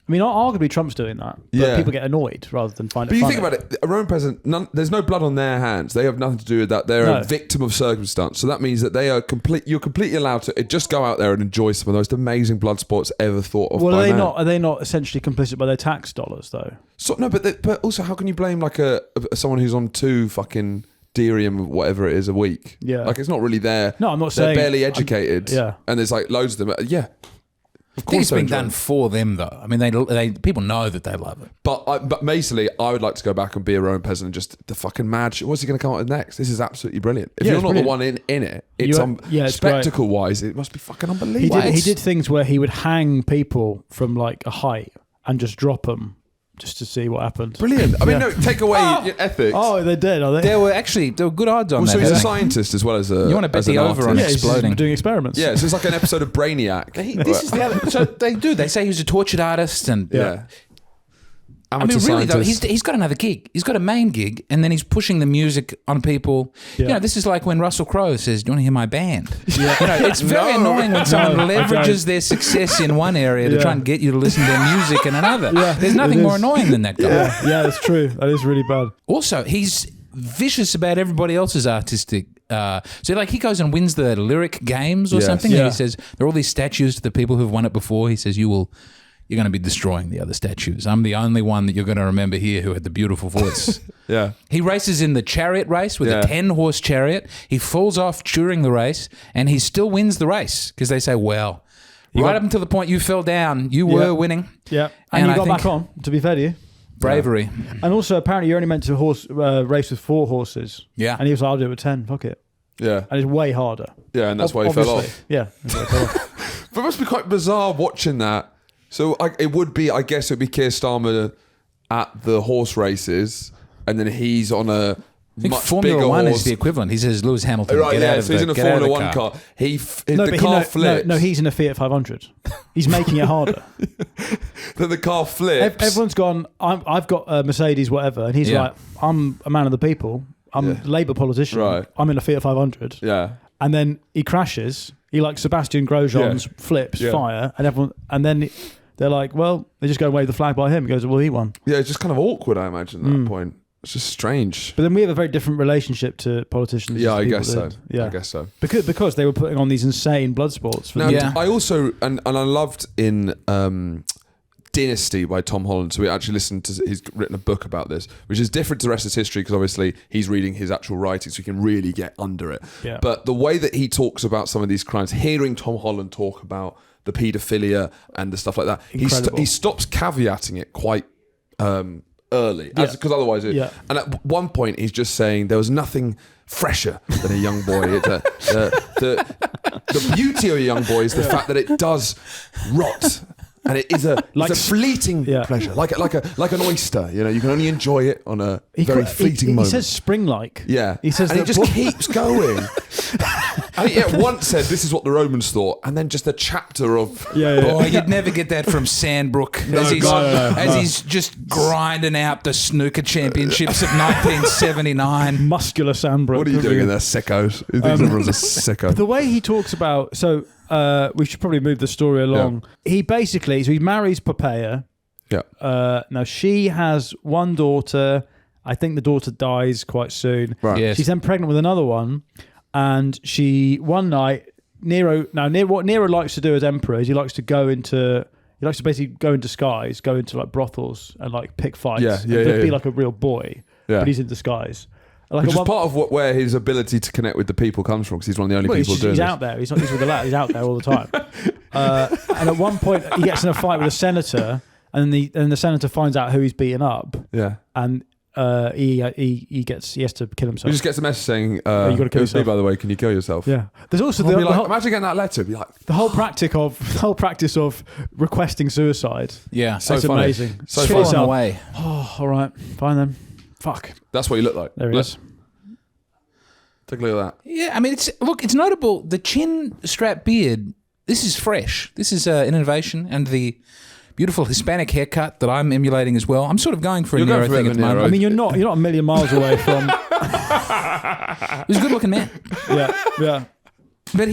I mean, arguably Trump's doing that, but people get annoyed rather than find it funny. But you think about it, a Roman peasant, there's no blood on their hands. They have nothing to do with that. They're a victim of circumstance. So that means that they are you're completely allowed to just go out there and enjoy some of the most amazing blood sports ever thought of. Well, are they not essentially complicit by their tax dollars though? So no, but also how can you blame like someone who's on 2 fucking derium whatever it is a week? Yeah, like it's not really their. No, I'm not saying they're barely educated. And there's like loads of them. Yeah. Of course, it's being done for them, though. I mean, they people know that they love it. But basically, I would like to go back and be a Roman peasant and just the fucking mad shit. What's he going to come up with next? This is absolutely brilliant. If you're not the one in it, it's spectacle-wise, it must be fucking unbelievable. He did things where he would hang people from like a height and just drop them just to see what happened. Brilliant. I mean, no, take away your ethics. Oh, they did, are they? There were good odds on that. So he's a scientist as well as a. You want to bet the over on exploding? He's doing experiments. Yeah, so it's like an episode of Brainiac. This is the other. So they say he was a tortured artist and. Yeah. I mean, really though, he's got another gig. He's got a main gig, and then he's pushing the music on people. Yeah. You know, this is like when Russell Crowe says, "Do you want to hear my band?" Yeah. You know, it's very annoying when someone leverages their success in one area to try and get you to listen to their music in another. Yeah, there's nothing more annoying than that guy. Yeah, that's true. That is really bad. Also, he's vicious about everybody else's artistic. So like he goes and wins the lyric games or something, and he says there are all these statues to the people who've won it before. He says you're going to be destroying the other statues. I'm the only one that you're going to remember here who had the beautiful voice. Yeah. He races in the chariot race with a 10-horse chariot. He falls off during the race, and he still wins the race because they say, well, right up until the point you fell down, you were winning. Yeah. And you got back on, to be fair to you. Bravery. Yeah. And also, apparently, you're only meant to race with 4 horses. Yeah. And he was like, I'll do it with 10. Fuck it. Yeah. And it's way harder. Yeah, and that's why he fell off. Yeah. But it must be quite bizarre watching that. So it would be Keir Starmer at the horse races, and then he's on a much Formula bigger One horse. is the equivalent. He says, Lewis Hamilton, get out of so he's in a Formula One car. The car flips. No, he's in a Fiat 500. He's making it harder. Then the car flips. Everyone's gone, I've got a Mercedes, whatever, and he's like, I'm a man of the people. I'm a Labour politician. Right. I'm in a Fiat 500. Yeah. And then he crashes. He like Sebastian Grosjean's flips, fire, and then they're like, well, they just go and wave the flag by him. He goes, well, he won. Yeah, it's just kind of awkward, I imagine, at that point. It's just strange. But then we have a very different relationship to politicians. Yeah, I guess so. Yeah. I guess so. Because they were putting on these insane blood sports. I also, and I loved in Dynasty by Tom Holland. So we actually listened to, he's written a book about this, which is different to the rest of his history because obviously he's reading his actual writing so he can really get under it. Yeah. But the way that he talks about some of these crimes, hearing Tom Holland talk about the paedophilia and the stuff like that, he stops caveating it quite early because otherwise and at one point he's just saying there was nothing fresher than a young boy. The beauty of a young boy is the fact that it does rot. And it is it's a fleeting pleasure, like an oyster. You know, you can only enjoy it on a very fleeting moment. He says spring-like. Yeah, he says, and it just keeps going. I think once said this is what the Romans thought, and then just a chapter of boy, you'd never get that from Sandbrook as he's just grinding out the snooker championships of 1979. Muscular Sandbrook. What are you doing in there, sickos? He thinks everyone's a sicko. The way he talks about we should probably move the story along. Yeah. He marries Poppaea. Yeah. Now she has one daughter. I think the daughter dies quite soon. Right. Yes. She's then pregnant with another one, and one night what Nero likes to do as emperor is he likes to basically go in disguise, go into like brothels and like pick fights. Be like a real boy, but he's in disguise. Like which is part of where his ability to connect with the people comes from, because he's one of the only people doing this. He's this. out there. He's with the lad. He's out there all the time. And at one point, he gets in a fight with a senator, and the senator finds out who he's beaten up. Yeah. And he has to kill He himself. just gets a message saying, you gotta kill "It was me, yourself." by the way. Can you kill yourself?" Yeah. There's also I'll be the like, whole, imagine getting that letter. Be like, the whole practice of requesting suicide. Yeah. So It's funny. amazing. So Kill funny. yourself. away. Oh, all right, fine then. Fuck. That's what you look like. There he is. Take a look at that. Yeah, I mean, it's notable. The chin strap beard. This is fresh. This is an innovation, and the beautiful Hispanic haircut that I'm emulating as well. I'm sort of going for a You're Nero going for thing a at the Nero. moment. I mean, you're not a million miles away from. He's a good-looking man, Yeah. but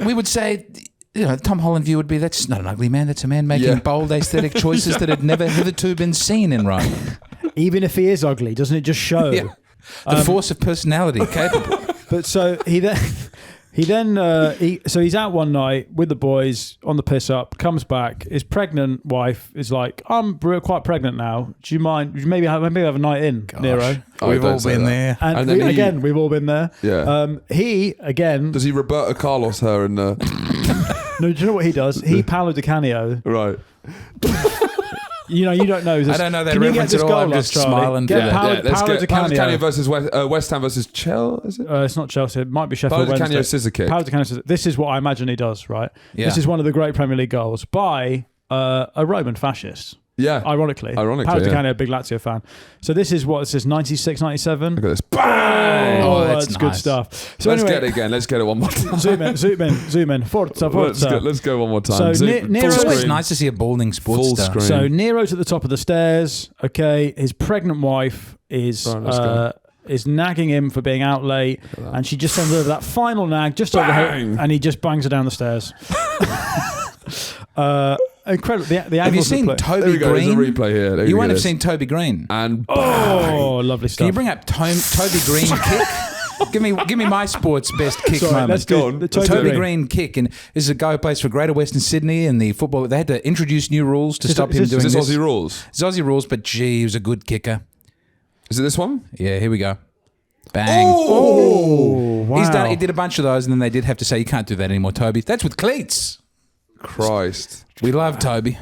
we would say. The Tom Holland view would be, that's not an ugly man, that's a man making bold aesthetic choices that had never hitherto been seen in Rome. Even if he is ugly, doesn't it just show? Yeah. The force of personality capable. But so he's out one night with the boys on the piss up, comes back, his pregnant wife is like, I'm quite pregnant now. Do you mind? Would you maybe have a night in, Nero? Oh, We've don't all say been that. there. And then we've all been there. Yeah. He again. Does he Roberto Carlos her and No, do you know what he does? He Paolo Di Canio. right? You don't know this. I don't know that Can you get reference this at all. goal I'm up, just Charlie? smiling. Get Paolo let's Di get Paolo Di Canio Canio. versus West Ham versus Chelsea. Is it? It's not Chelsea. It might be Sheffield Paolo Di Wednesday. Canio scissor kick. Paolo Di Canio scissor. This is what I imagine he does, right? Yeah. This is one of the great Premier League goals by a Roman fascist. Yeah. Ironically, Paolo Di yeah. Canio, a big Lazio fan. So this is what it says, 96, 97. Look at this. Bang! Oh, that's that's good nice. stuff. So Let's anyway, get it again. Let's get it one more time. zoom in. Forza. Let's go one more time. So Zoom- Nero- full It's always screen. nice to see a balding sports Full star. screen. So Nero's at the top of the stairs. Okay, his pregnant wife is Right, let's go. is nagging him for being out late, and she just sends over that final nag just over her, Bang! and he just bangs her down the stairs. Incredible. The Have you angles seen of the play. There Toby we go. There's a Green? replay here. There You we won't go. have seen Toby Green. And Oh, lovely stuff. Can you bring up Toby Green kick? Give me my sports best kick Sorry, moment. let's Go do on. the Toby Toby Green kick, and this is a guy who plays for Greater Western Sydney, and the football. They had to introduce new rules to stop him doing is this. this Aussie rules? It's Aussie rules, but gee, he was a good kicker. Is it this one? Yeah, here we go. Bang. Oh, wow. He did a bunch of those, and then they did have to say, you can't do that anymore, Toby. That's with cleats. Christ. We love Toby.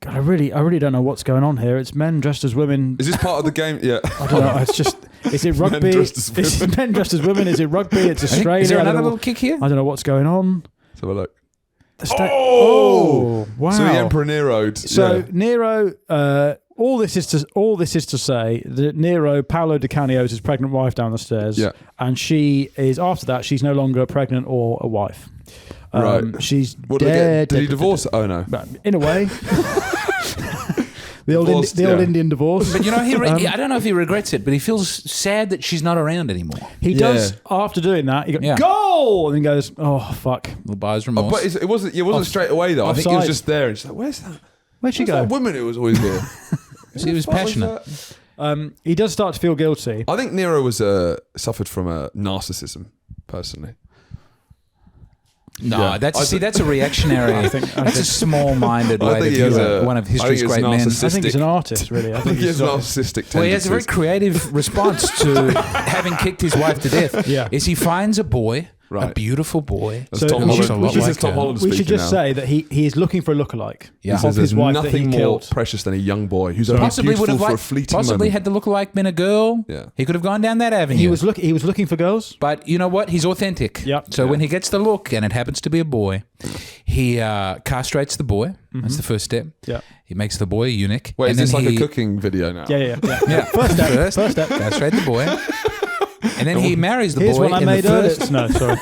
God, I really don't know what's going on here. It's men dressed as women. Is this part of the game? Yeah. I don't know. It's just. Is it rugby? dressed as women. Is it men dressed as women? Is it rugby? It's Australia. Is there I don't another know little kick here? I don't know what's going on. Let's have a look. Oh, wow. So the Emperor Nero. So Nero, all this is to say that Nero, Paolo Di Canio is his pregnant wife down the stairs, Yeah. and she is after that she's no longer pregnant or a wife. Right. She's What did they dead. get? Did he divorce? Oh no. But in a way, the old Divorced, the old yeah. Indian divorce. But I don't know if he regrets it, but he feels sad that she's not around anymore. He does after doing that. He goes Yeah. goal and then goes, oh fuck, Little buyer's remorse. But it wasn't straight away though. I think he was offside. just there and she's like, "Where's that? where'd she Where's go? that woman who was always here?" he was What was passionate. that? He does start to feel guilty. I think Nero was suffered from a narcissism, personally. No, Yeah. that's a reactionary. That's a small-minded I way to think he view has one of I think history's it's great men. I think he's an artist, really. I think he has narcissistic tendencies. Well, he has a very creative response to having kicked his wife to death. Yeah. Is he finds a boy, a Right. beautiful boy. That's So Tom we Holland. should- we This should- is Tom Holland We should speaking just now. say that he is looking for a lookalike Yeah. He says of his there's wife that nothing he more killed. precious than a young boy who's only Possibly would beautiful have for a liked, fleeting possibly moment. had the look-alike been a girl. Yeah. He could have gone down that avenue. He was looking for girls. But you know what? He's authentic. Yep. So when he gets the look, and it happens to be a boy, he castrates the boy. That's the first step. Yeah. He makes the boy a eunuch. Wait, and is this then like he- a cooking video now? Yeah. Yeah. First step. Castrate the boy. And then he marries the Here's boy what I in made the first No, sorry.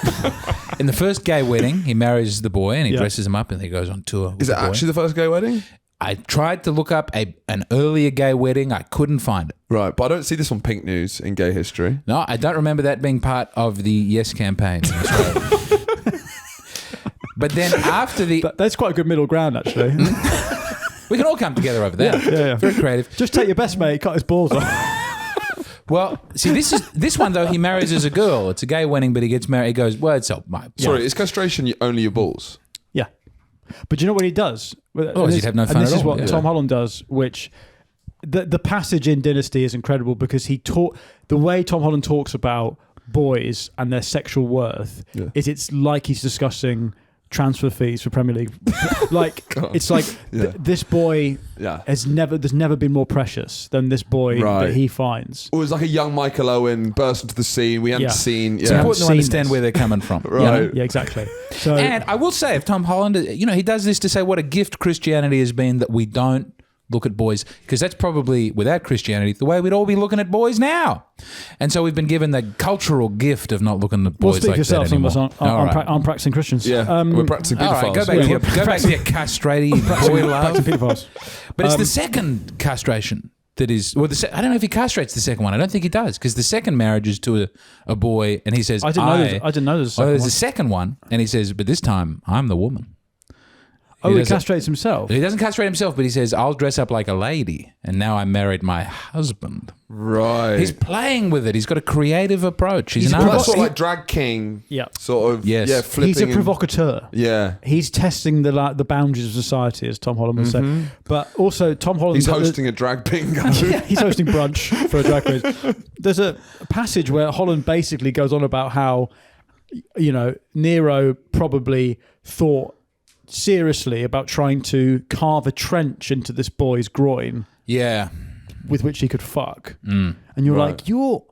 in the first gay wedding. He marries the boy and he Yeah. dresses him up and he goes on tour. With Is it the boy. actually the first gay wedding? I tried to look up an earlier gay wedding. I couldn't find it. Right, but I don't see this on Pink News in gay history. No, I don't remember that being part of the Yes campaign in Australia. But then after the... That's quite a good middle ground, actually. we can all come together over that. Yeah. Very creative. Just take your best mate, cut his balls off. Well, see, this one, though, he marries as a girl. It's a gay wedding, but he gets married. He goes, well, it's all my... Sorry, is castration only your balls? Yeah. But do you know what he does? Oh, he'd have no fun And this at is all, what yeah. Tom Holland does, which the passage in Dynasty is incredible because the way Tom Holland talks about boys and their sexual worth is it's like he's discussing transfer fees for Premier League. Like it's like this boy there's never been more precious than this boy that he finds. It was like a young Michael Owen burst into the scene. We hadn't seen. It's important to understand where they're coming from. Right. Yeah, exactly. So, and I will say, if Tom Holland, he does this to say what a gift Christianity has been, that we don't look at boys, because that's probably, without Christianity, the way we'd all be looking at boys now. And so we've been given the cultural gift of not looking at boys like that anymore. Some of us aren't practicing Christians. Yeah, we're practicing pedophiles. All right, go back to your castrated boy love. Pedophiles. But it's the second castration that is... Well, I don't know if he castrates the second one. I don't think he does, because the second marriage is to a boy, and he says... I didn't know there's a second one. There's a second one, and he says, but this time, I'm the woman. He castrates himself? He doesn't castrate himself, but he says, I'll dress up like a lady, and now I married my husband. Right. He's playing with it. He's got a creative approach. He's an sort artist. of like drag king. Yeah. Sort of. Yes. Yeah, flipping. He's a provocateur. Yeah. He's testing the boundaries of society, as Tom Holland would say. But also, Tom Holland... He's hosting a drag bingo. Yeah, he's hosting brunch for a drag quiz. There's a passage where Holland basically goes on about how, Nero probably thought seriously about trying to carve a trench into this boy's groin. Yeah. With which he could fuck. And you're like, you've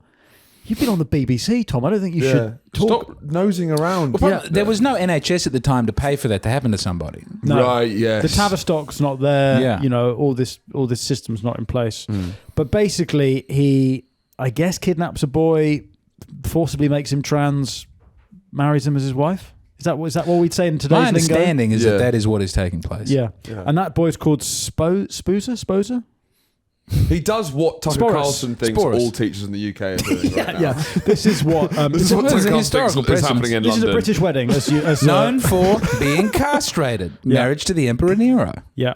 been on the BBC, Tom. I don't think you should talk. Stop nosing around. Well, there was no NHS at the time to pay for that to happen to somebody. No. Right, yes. The Tavistock's not there. Yeah. All this system's not in place. But basically, he, I guess, kidnaps a boy, forcibly makes him trans, marries him as his wife. Is that what we'd say in today's lingo? My understanding is that is what is taking place. Yeah. And that boy's called Sposer? He does what Tucker Sporus. Carlson thinks all teachers in the UK are doing right now. Yeah. This is what This is what Well, Tucker there's a Carlson historical thinks is happening in this London. is a British wedding. As Known for being castrated. Marriage to the Emperor Nero. Yeah.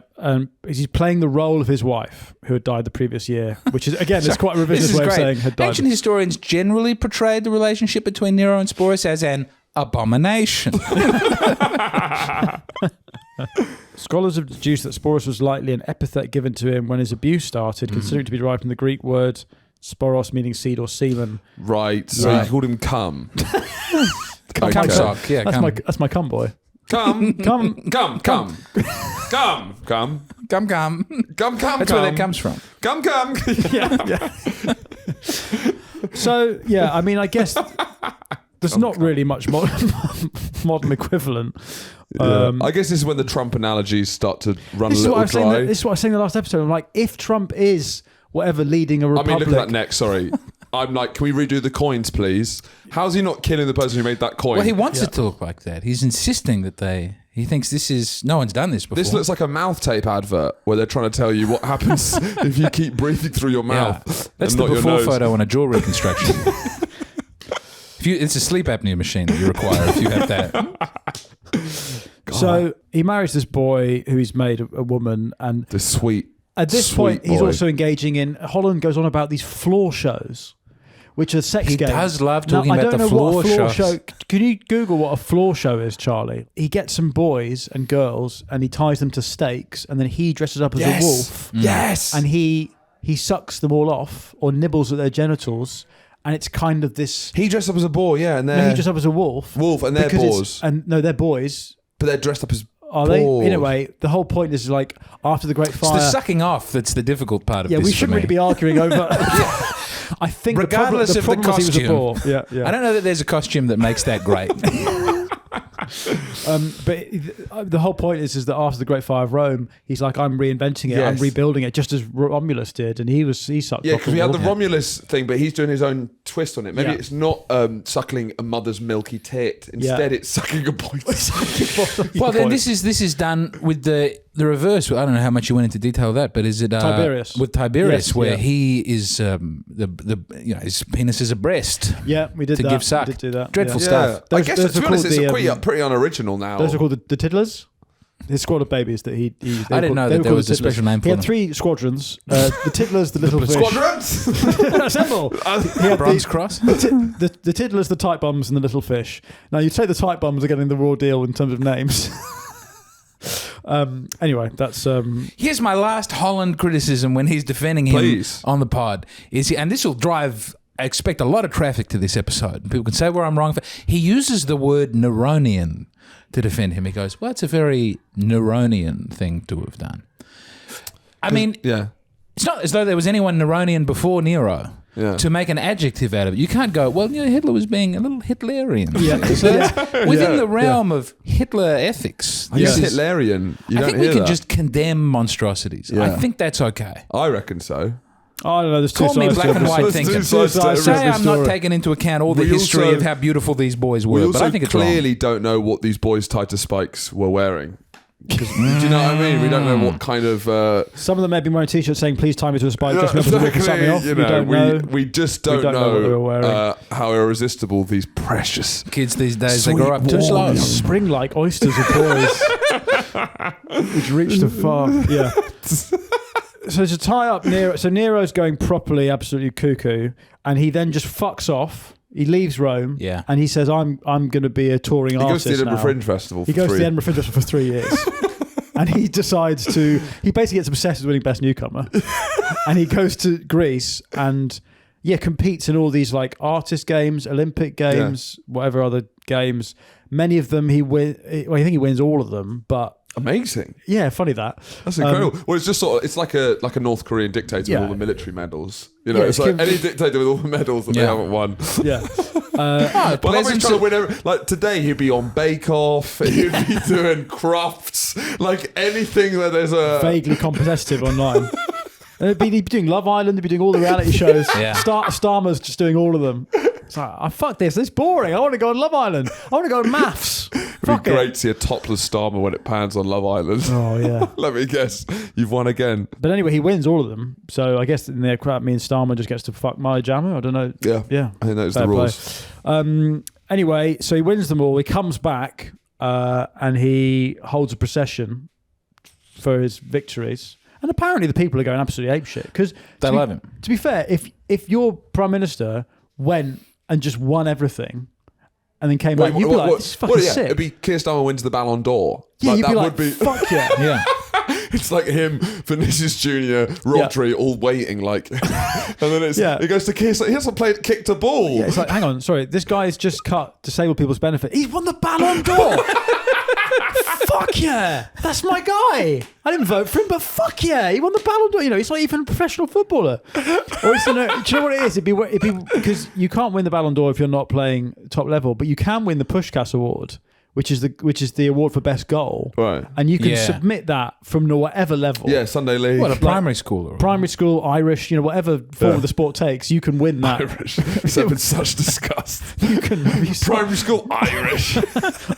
He's playing the role of his wife, who had died the previous year, which is, again, it's quite a revisionist way of saying had died. Ancient historians generally portrayed the relationship between Nero and Sporus as an abomination. Scholars have deduced that Sporus was likely an epithet given to him when his abuse started, considering it to be derived from the Greek word sporos, meaning seed or semen. Right, so he called him cum. Cum sock, yeah. That's my cum boy. Cum. Cum. Cum. Cum. Cum. Cum. Gum gum. Gum. Cum. That's where that comes from. Gum. Gum. Yeah. So, I mean, I guess there's not really much modern equivalent. I guess this is when the Trump analogies start to run a little dry. This is what I was saying in the last episode. I'm like, if Trump is whatever leading a republic... I mean, look at that neck, sorry. I'm like, can we redo the coins, please? How's he not killing the person who made that coin? Well, he wants it to look like that. He's insisting that he thinks no one's done this before. This looks like a mouth tape advert where they're trying to tell you what happens if you keep breathing through your mouth. That's and the not before your nose. photo on a jaw reconstruction. It's a sleep apnea machine that you require if you have that. So he marries this boy who he's made a woman, and The sweet. at this sweet point he's boy. also engaging in... Holland goes on about these floor shows, which are sex He games. does love talking now, I about don't the know floor what a floor shows. show... Can you Google what a floor show is, Charlie? He gets some boys and girls and he ties them to stakes, and then he dresses up as a wolf. Yes. And he sucks them all off or nibbles at their genitals, and it's kind of this... He dressed up as a boy, yeah, and No, they're he dressed up as a wolf. and they're because boars. And no, they're boys. But they're dressed up as Are boars. they? Anyway, the whole point is like after the Great It's Fire... the sucking off that's the difficult part of Yeah, this we for shouldn't me. really be arguing over... I think Regardless the of the problem was he was a bore. costume. Yeah. I don't know that there's a costume that makes that great. But the whole point is that after the Great Fire of Rome, he's like, I'm reinventing it, I'm Yes. rebuilding it, just as Romulus did, and he sucked. Yeah, off because we a had the wolf. Romulus thing, but he's doing his own twist on it. Maybe Yeah. it's not suckling a mother's milky tit. Instead, it's sucking a boy's. Well, then this is done with the reverse. I don't know how much you went into detail of that, but is it Tiberius. with Tiberius, Yes, where yeah. he is his penis is a breast Yeah, we did to that. give suck. We did do that. Dreadful yeah. stuff. I Those- guess, those to are be honest, called it's the, pretty unoriginal now. Those are called the Tiddlers. His squad of babies that he I didn't know that there was a special name for He had them. 3 squadrons. The Tiddlers, the Little Fish. Squadrons! Assemble! He had Bronze Cross. the Tiddlers, the Tight Bums, and the Little Fish. Now, you'd say the Tight Bums are getting the raw deal in terms of names. Anyway, that's... Here's my last Holland criticism when he's defending him Please. on the pod. And this will drive, I expect, a lot of traffic to this episode. People can say where I'm wrong. He uses the word Neronian to defend him. He goes, well, it's a very Neronian thing to have done. I mean, it's not as though there was anyone Neronian before Nero. Yeah. To make an adjective out of it. You can't go, well, Hitler was being a little Hitlerian. Yeah. So it's within the realm of Hitler ethics. He's Hitlerian. I think we can just condemn monstrosities. Yeah. I think that's okay. I reckon so. I don't know. There's two Call me sides black to and it. white thinking. Say I'm not taking into account all the history of how beautiful these boys were, but I think it's clearly don't know what these boys tied to spikes were wearing. Do you know what I mean? We don't know what kind of... Some of them may be wearing t-shirts saying, please tie me to a spike, just because we can suck me off. We just don't know how irresistible these precious kids these days, they grow up too slow. Spring-like oysters of boys, which reach the far... Yeah. So to tie up Nero... So Nero's going properly, absolutely cuckoo, and he then just fucks off. He leaves Rome, and he says, "I'm going to be a touring artist." He goes to the Edinburgh now. Fringe Festival. He goes to the Edinburgh Fringe Festival for 3 years, and he decides to. He basically gets obsessed with winning Best Newcomer, and he goes to Greece and competes in all these like artist games, Olympic games, whatever other games. Many of them he win. Well, I think he wins all of them, but. Amazing. Yeah, funny that. That's incredible. Well, it's just sort of, it's like a North Korean dictator with all the military medals. You know, it's like any dictator with all the medals that they haven't won. Yeah. But I'm trying to win like today he'd be on Bake Off, he'd be doing crafts, like anything where there's a... Vaguely competitive online. He'd be doing Love Island, he'd be doing all the reality shows. Starmer's just doing all of them. It's like, fuck this is boring. I want to go on Love Island. I want to go on maths. It'd be great to see a topless Starmer when it pans on Love Island. Oh, yeah. Let me guess. You've won again. But anyway, he wins all of them. So I guess in their crap, me and Starmer just gets to fuck Molly Jammer. I don't know. Yeah. I think those are the rules. Anyway, so he wins them all. He comes back and he holds a procession for his victories. And apparently the people are going absolutely apeshit. Because they love him. To be fair, if your Prime Minister went and just won everything... And then came back. You'd be like, this is fucking sick. It'd be Keir Starmer wins the Ballon d'Or. Yeah, like, you'd that be like, would be fuck yeah. Yeah. It's like him, Vinicius Jr., Rodri, all waiting like... and then it goes to Keir Starmer. He hasn't kicked a ball. Yeah, it's like, hang on, sorry, this guy's just cut disabled people's benefit. He's won the Ballon d'Or. Fuck yeah. That's my guy. I didn't vote for him, but fuck yeah. He won the Ballon d'Or. You know, he's not even a professional footballer. Or do you know what it is? It'd be because you can't win the Ballon d'Or if you're not playing top level, but you can win the Puskás Award, which is the award for best goal. Right. And you can submit that from whatever level. Yeah, Sunday League. What, a primary school? Or primary school, Irish, whatever form of the sport takes, you can win that. Irish. Except with such disgust. You can primary school, Irish.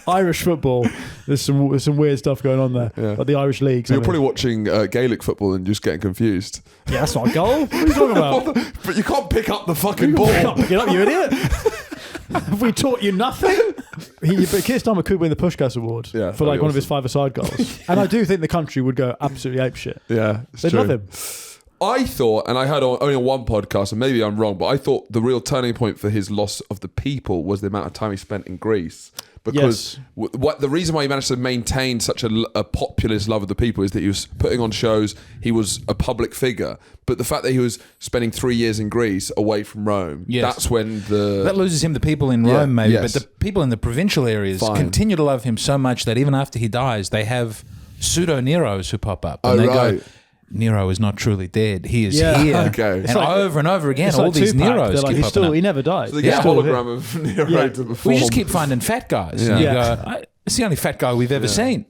Irish football. There's some weird stuff going on there. Yeah. Like the Irish leagues. You're probably watching Gaelic football and just getting confused. Yeah, that's not a goal. What are you talking about? But you can't pick up the fucking ball. You can't pick it up, you idiot. Have we taught you nothing? But Keir Starmer could win the Puskás Award for like one of his five-a-side goals. And I do think the country would go absolutely apeshit. Yeah, they'd love him. I thought, and I heard only on one podcast, and maybe I'm wrong, but I thought the real turning point for his loss of the people was the amount of time he spent in Greece. Because the reason why he managed to maintain such a populist love of the people is that he was putting on shows, he was a public figure. But the fact that he was spending 3 years in Greece away from Rome, that's when that loses him the people in Rome, maybe. Yes. But the people in the provincial areas continue to love him so much that even after he dies, they have pseudo-Neros who pop up. And they go, Nero is not truly dead. He is here. Okay. And like, over and over again, all these Neros like, keep popping up. He never died. So they get a hologram of Nero to perform. We just keep finding fat guys. And you go, it's the only fat guy we've ever seen.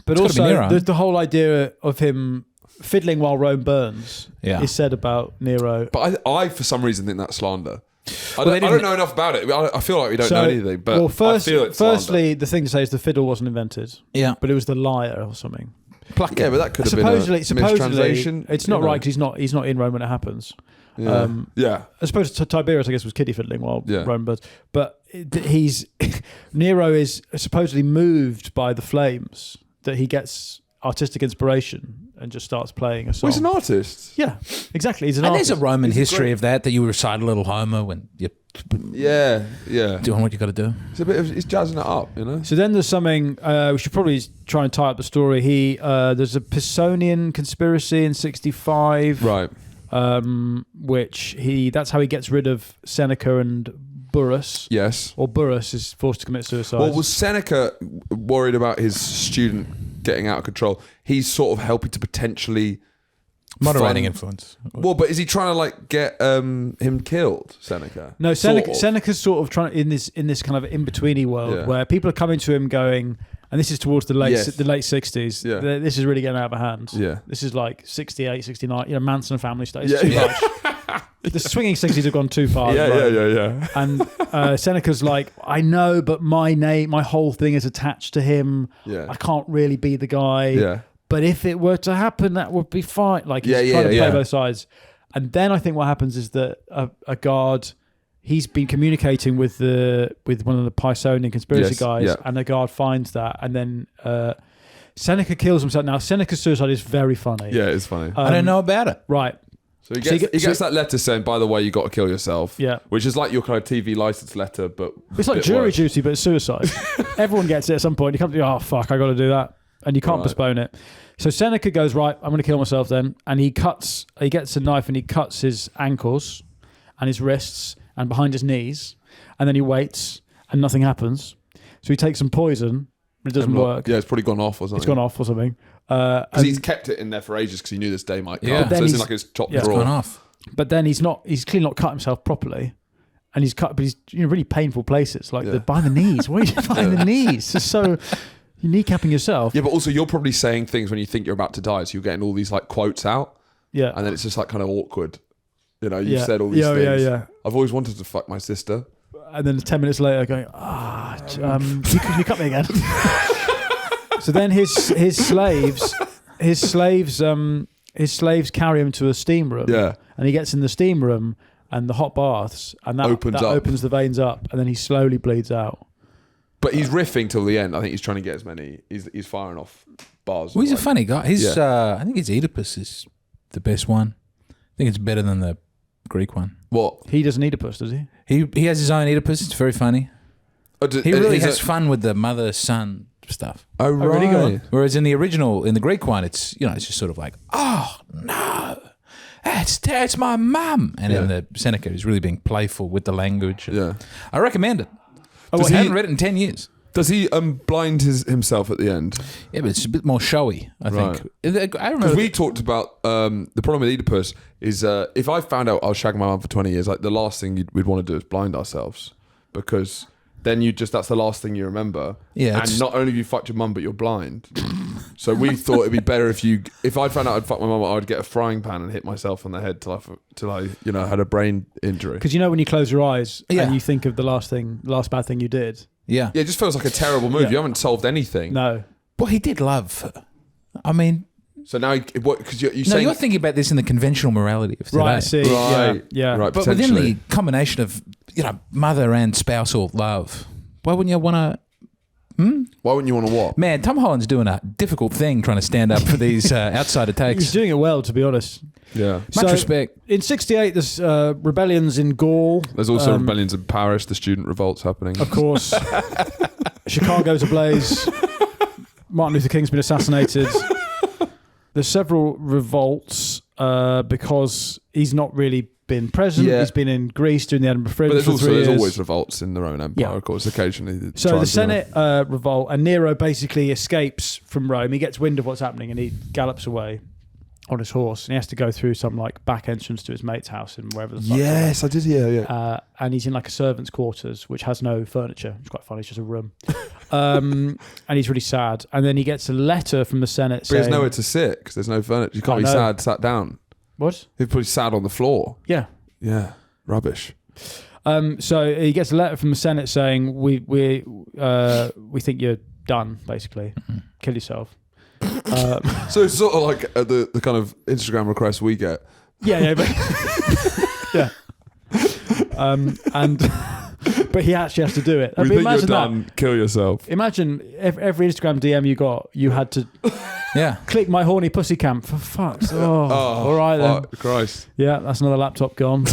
But it's also, there's the whole idea of him fiddling while Rome burns is said about Nero. But I for some reason, think that's slander. I don't know enough about it. I feel like we don't know anything. But I feel it's firstly, the thing to say is the fiddle wasn't invented. Yeah. But it was the lyre or something. Yeah, but that could have been a mistranslation. It's not right because he's not in Rome when it happens. Yeah. I suppose Tiberius, I guess, was kiddie fiddling while Rome burns. But Nero is supposedly moved by the flames, that he gets artistic inspiration and just starts playing a song. Well, he's an artist. Yeah, exactly. He's an artist. There's a Roman history of that you recite a little Homer when you're doing what you got to do. It's a bit of, he's jazzing it up, you know. So then there's something we should probably try and tie up the story. There's a Pisonian conspiracy in 65, right? Which that's how he gets rid of Seneca and Burrus. Yes. Or Burrus is forced to commit suicide. Well, was Seneca worried about his student getting out of control? He's sort of helping to potentially moderating influence. Well, but is he trying to like get him killed, Seneca? No, Seneca's sort of trying in this kind of in-betweeny world where people are coming to him going, and this is towards the late 60s. Yeah. This is really getting out of hand. Yeah. This is like 68, 69, Manson family stuff. It's too much. The swinging 60s have gone too far. Yeah. And Seneca's like, I know, but my whole thing is attached to him. Yeah. I can't really be the guy. Yeah. But if it were to happen, that would be fine. Like he's trying to play both sides. And then I think what happens is that a guard, he's been communicating with one of the Pisonian conspiracy guys, and the guard finds that, and then Seneca kills himself. Now Seneca's suicide is very funny. Yeah, it's funny. I don't know about it. Right. So he gets that letter saying, by the way, you got to kill yourself. Yeah. Which is like your kind of TV license letter, but it's like jury duty, but it's suicide. Everyone gets it at some point. You come to, oh fuck, I got to do that, and you can't postpone it. So Seneca goes, right, I'm going to kill myself then, and he gets a knife and he cuts his ankles and his wrists and behind his knees, and then he waits and nothing happens. So he takes some poison, but it doesn't work. Yeah, it's probably gone off or something. It's gone off or something. Because he's kept it in there for ages because he knew this day might come. Yeah. So it's like it's chopped It's gone off. But then he's clearly not cut himself properly. And he's cut, but he's really painful places, like behind the knees. Why are you behind the knees? It's so... You're kneecapping yourself. Yeah, but also you're probably saying things when you think you're about to die, so you're getting all these like quotes out. Yeah. And then it's just like kind of awkward. You know, you've said all these things. Yeah. I've always wanted to fuck my sister. And then 10 minutes later going, can you cut me again? So then his slaves carry him to a steam room. Yeah. And he gets in the steam room and the hot baths, and that opens the veins up, and then he slowly bleeds out. But he's riffing till the end. I think he's trying to get as many. He's firing off bars. Well, he's a funny guy. I think his Oedipus is the best one. I think it's better than the Greek one. What? He doesn't Oedipus, does he? He has his own Oedipus. It's very funny. He really has fun with the mother-son stuff. Oh, really good. Whereas in the original, in the Greek one, it's it's just sort of like, oh no, it's my mum. And in the Seneca, he's really being playful with the language. Yeah, I recommend it. I haven't read it in 10 years. Does he blind himself at the end? Yeah, but it's a bit more showy, I think. I don't know. Because we talked about the problem with Oedipus is if I found out I was shagging my mum for 20 years, like the last thing we'd want to do is blind ourselves, because then that's the last thing you remember. Yeah, and not only have you fucked your mum, but you're blind. So we thought it'd be better if I found out I'd fucked my mum, I'd get a frying pan and hit myself on the head till I had a brain injury. Because when you close your eyes and you think of the last bad thing you did. Yeah. Yeah, it just feels like a terrible move. Yeah. You haven't solved anything. No. Well, he did love her. I mean... So now, because you're you're thinking about this in the conventional morality of today. Right, I see. Right. Yeah. Right, but within the combination of, mother and spousal love, why wouldn't you want to... Why wouldn't you want to what? Man, Tom Holland's doing a difficult thing trying to stand up for these outsider takes. He's doing it well, to be honest. Yeah. Much respect. In 68, there's rebellions in Gaul. There's also rebellions in Paris, the student revolts happening. Of course. Chicago's ablaze. Martin Luther King's been assassinated. There's several revolts because he's not really been present. Yeah. He's been in Greece during the Edinburgh Fringe. But there's always revolts in their own empire, of course, occasionally. So the Senate revolt, and Nero basically escapes from Rome. He gets wind of what's happening and he gallops away on his horse, and he has to go through some like back entrance to his mate's house and wherever the fuck. Yes, I did hear, yeah. And he's in like a servant's quarters, which has no furniture. It's quite funny, it's just a room. And he's really sad. And then he gets a letter from the Senate saying... But there's nowhere to sit because there's no furniture. You can't be sat down. What? He'd probably sat on the floor. Yeah. Yeah. Rubbish. So he gets a letter from the Senate saying, we think you're done, basically. Mm-hmm. Kill yourself. So it's sort of like the kind of Instagram requests we get. Yeah, but yeah. But he actually has to do it. We think you're done. Kill yourself. Imagine every Instagram DM you got, you had to click my horny pussy camp for fuck's. All right then. Christ. Yeah, that's another laptop gone.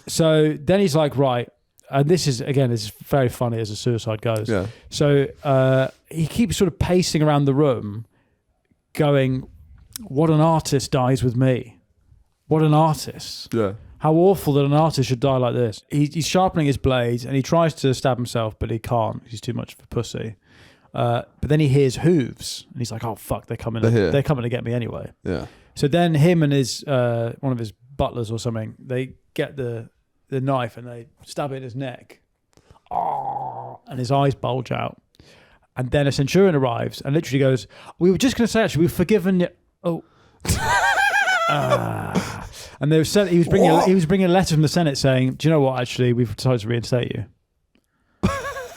So then he's like, right. And this is very funny as a suicide goes. Yeah. So he keeps sort of pacing around the room, going, "What an artist dies with me. What an artist. Yeah. How awful that an artist should die like this. He's sharpening his blade and he tries to stab himself, but he can't. He's too much of a pussy. But then he hears hooves and he's like, oh, fuck, they're coming to get me anyway. Yeah. So then him and his one of his butlers or something, they get the knife and they stab it in his neck. Oh, and his eyes bulge out. And then a centurion arrives and literally goes, we were just going to say, actually, we've forgiven you. Oh. And they were he was bringing a letter from the Senate saying, do you know what, actually, we've decided to reinstate you.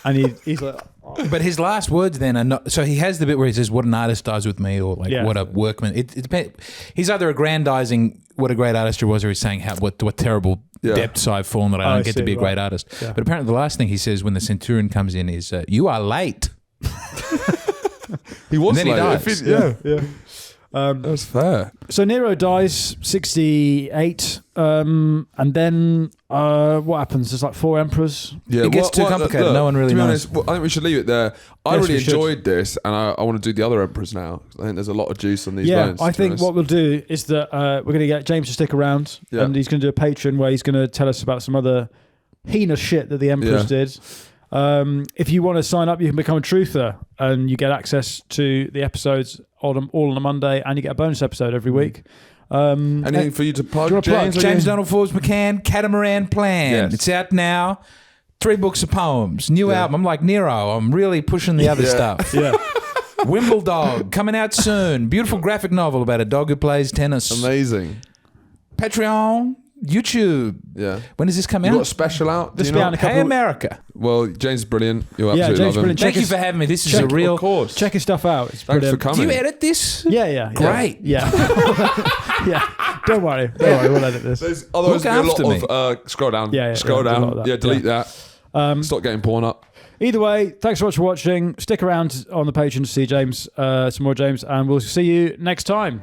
And he's like... Oh. But his last words then are not... So he has the bit where he says, what an artist does with me, or like, what a workman... It depends. He's either aggrandizing what a great artist was, or he's saying what terrible depths I've fallen that I don't get to be a great artist. Yeah. But apparently the last thing he says when the centurion comes in is, you are late. He was and then late. He dies. Yeah. That's fair. So Nero dies 68, and then what happens? There's like 4 emperors. Yeah, it gets too complicated. No one really knows. Honest, I think we should leave it there. I really enjoyed this, and I want to do the other emperors now. I think there's a lot of juice on these bones. I think what we'll do is that we're going to get James to stick around, and he's going to do a Patreon where he's going to tell us about some other heinous shit that the emperors did. If you want to sign up, you can become a truther, and you get access to the episodes all on a Monday, and you get a bonus episode every week. Anything for you to plug? James Donald Forbes Mccann, Catamaran Plan. Yes. It's out now. 3 books of poems. New album. I'm like Nero. I'm really pushing the other stuff. Yeah. Wimble Dog coming out soon. Beautiful graphic novel about a dog who plays tennis. Amazing. Patreon. YouTube. Yeah. When does this come You out? got a special out? This will be out in a couple Hey America. Well, James is brilliant. You'll absolutely James love him. brilliant. Thank you for having me. This is a real... Of course. Check his stuff out. It's Thanks for brilliant. coming. Do you edit this? Yeah. Great. Yeah. Yeah. Don't worry. We'll edit this. Otherwise, Look there'll be a after lot of... scroll down. Yeah, Scroll there's a lot down. of that. Delete that. Stop getting porn up. Either way, thanks so much for watching. Stick around on the Patreon to see James, some more James, and we'll see you next time.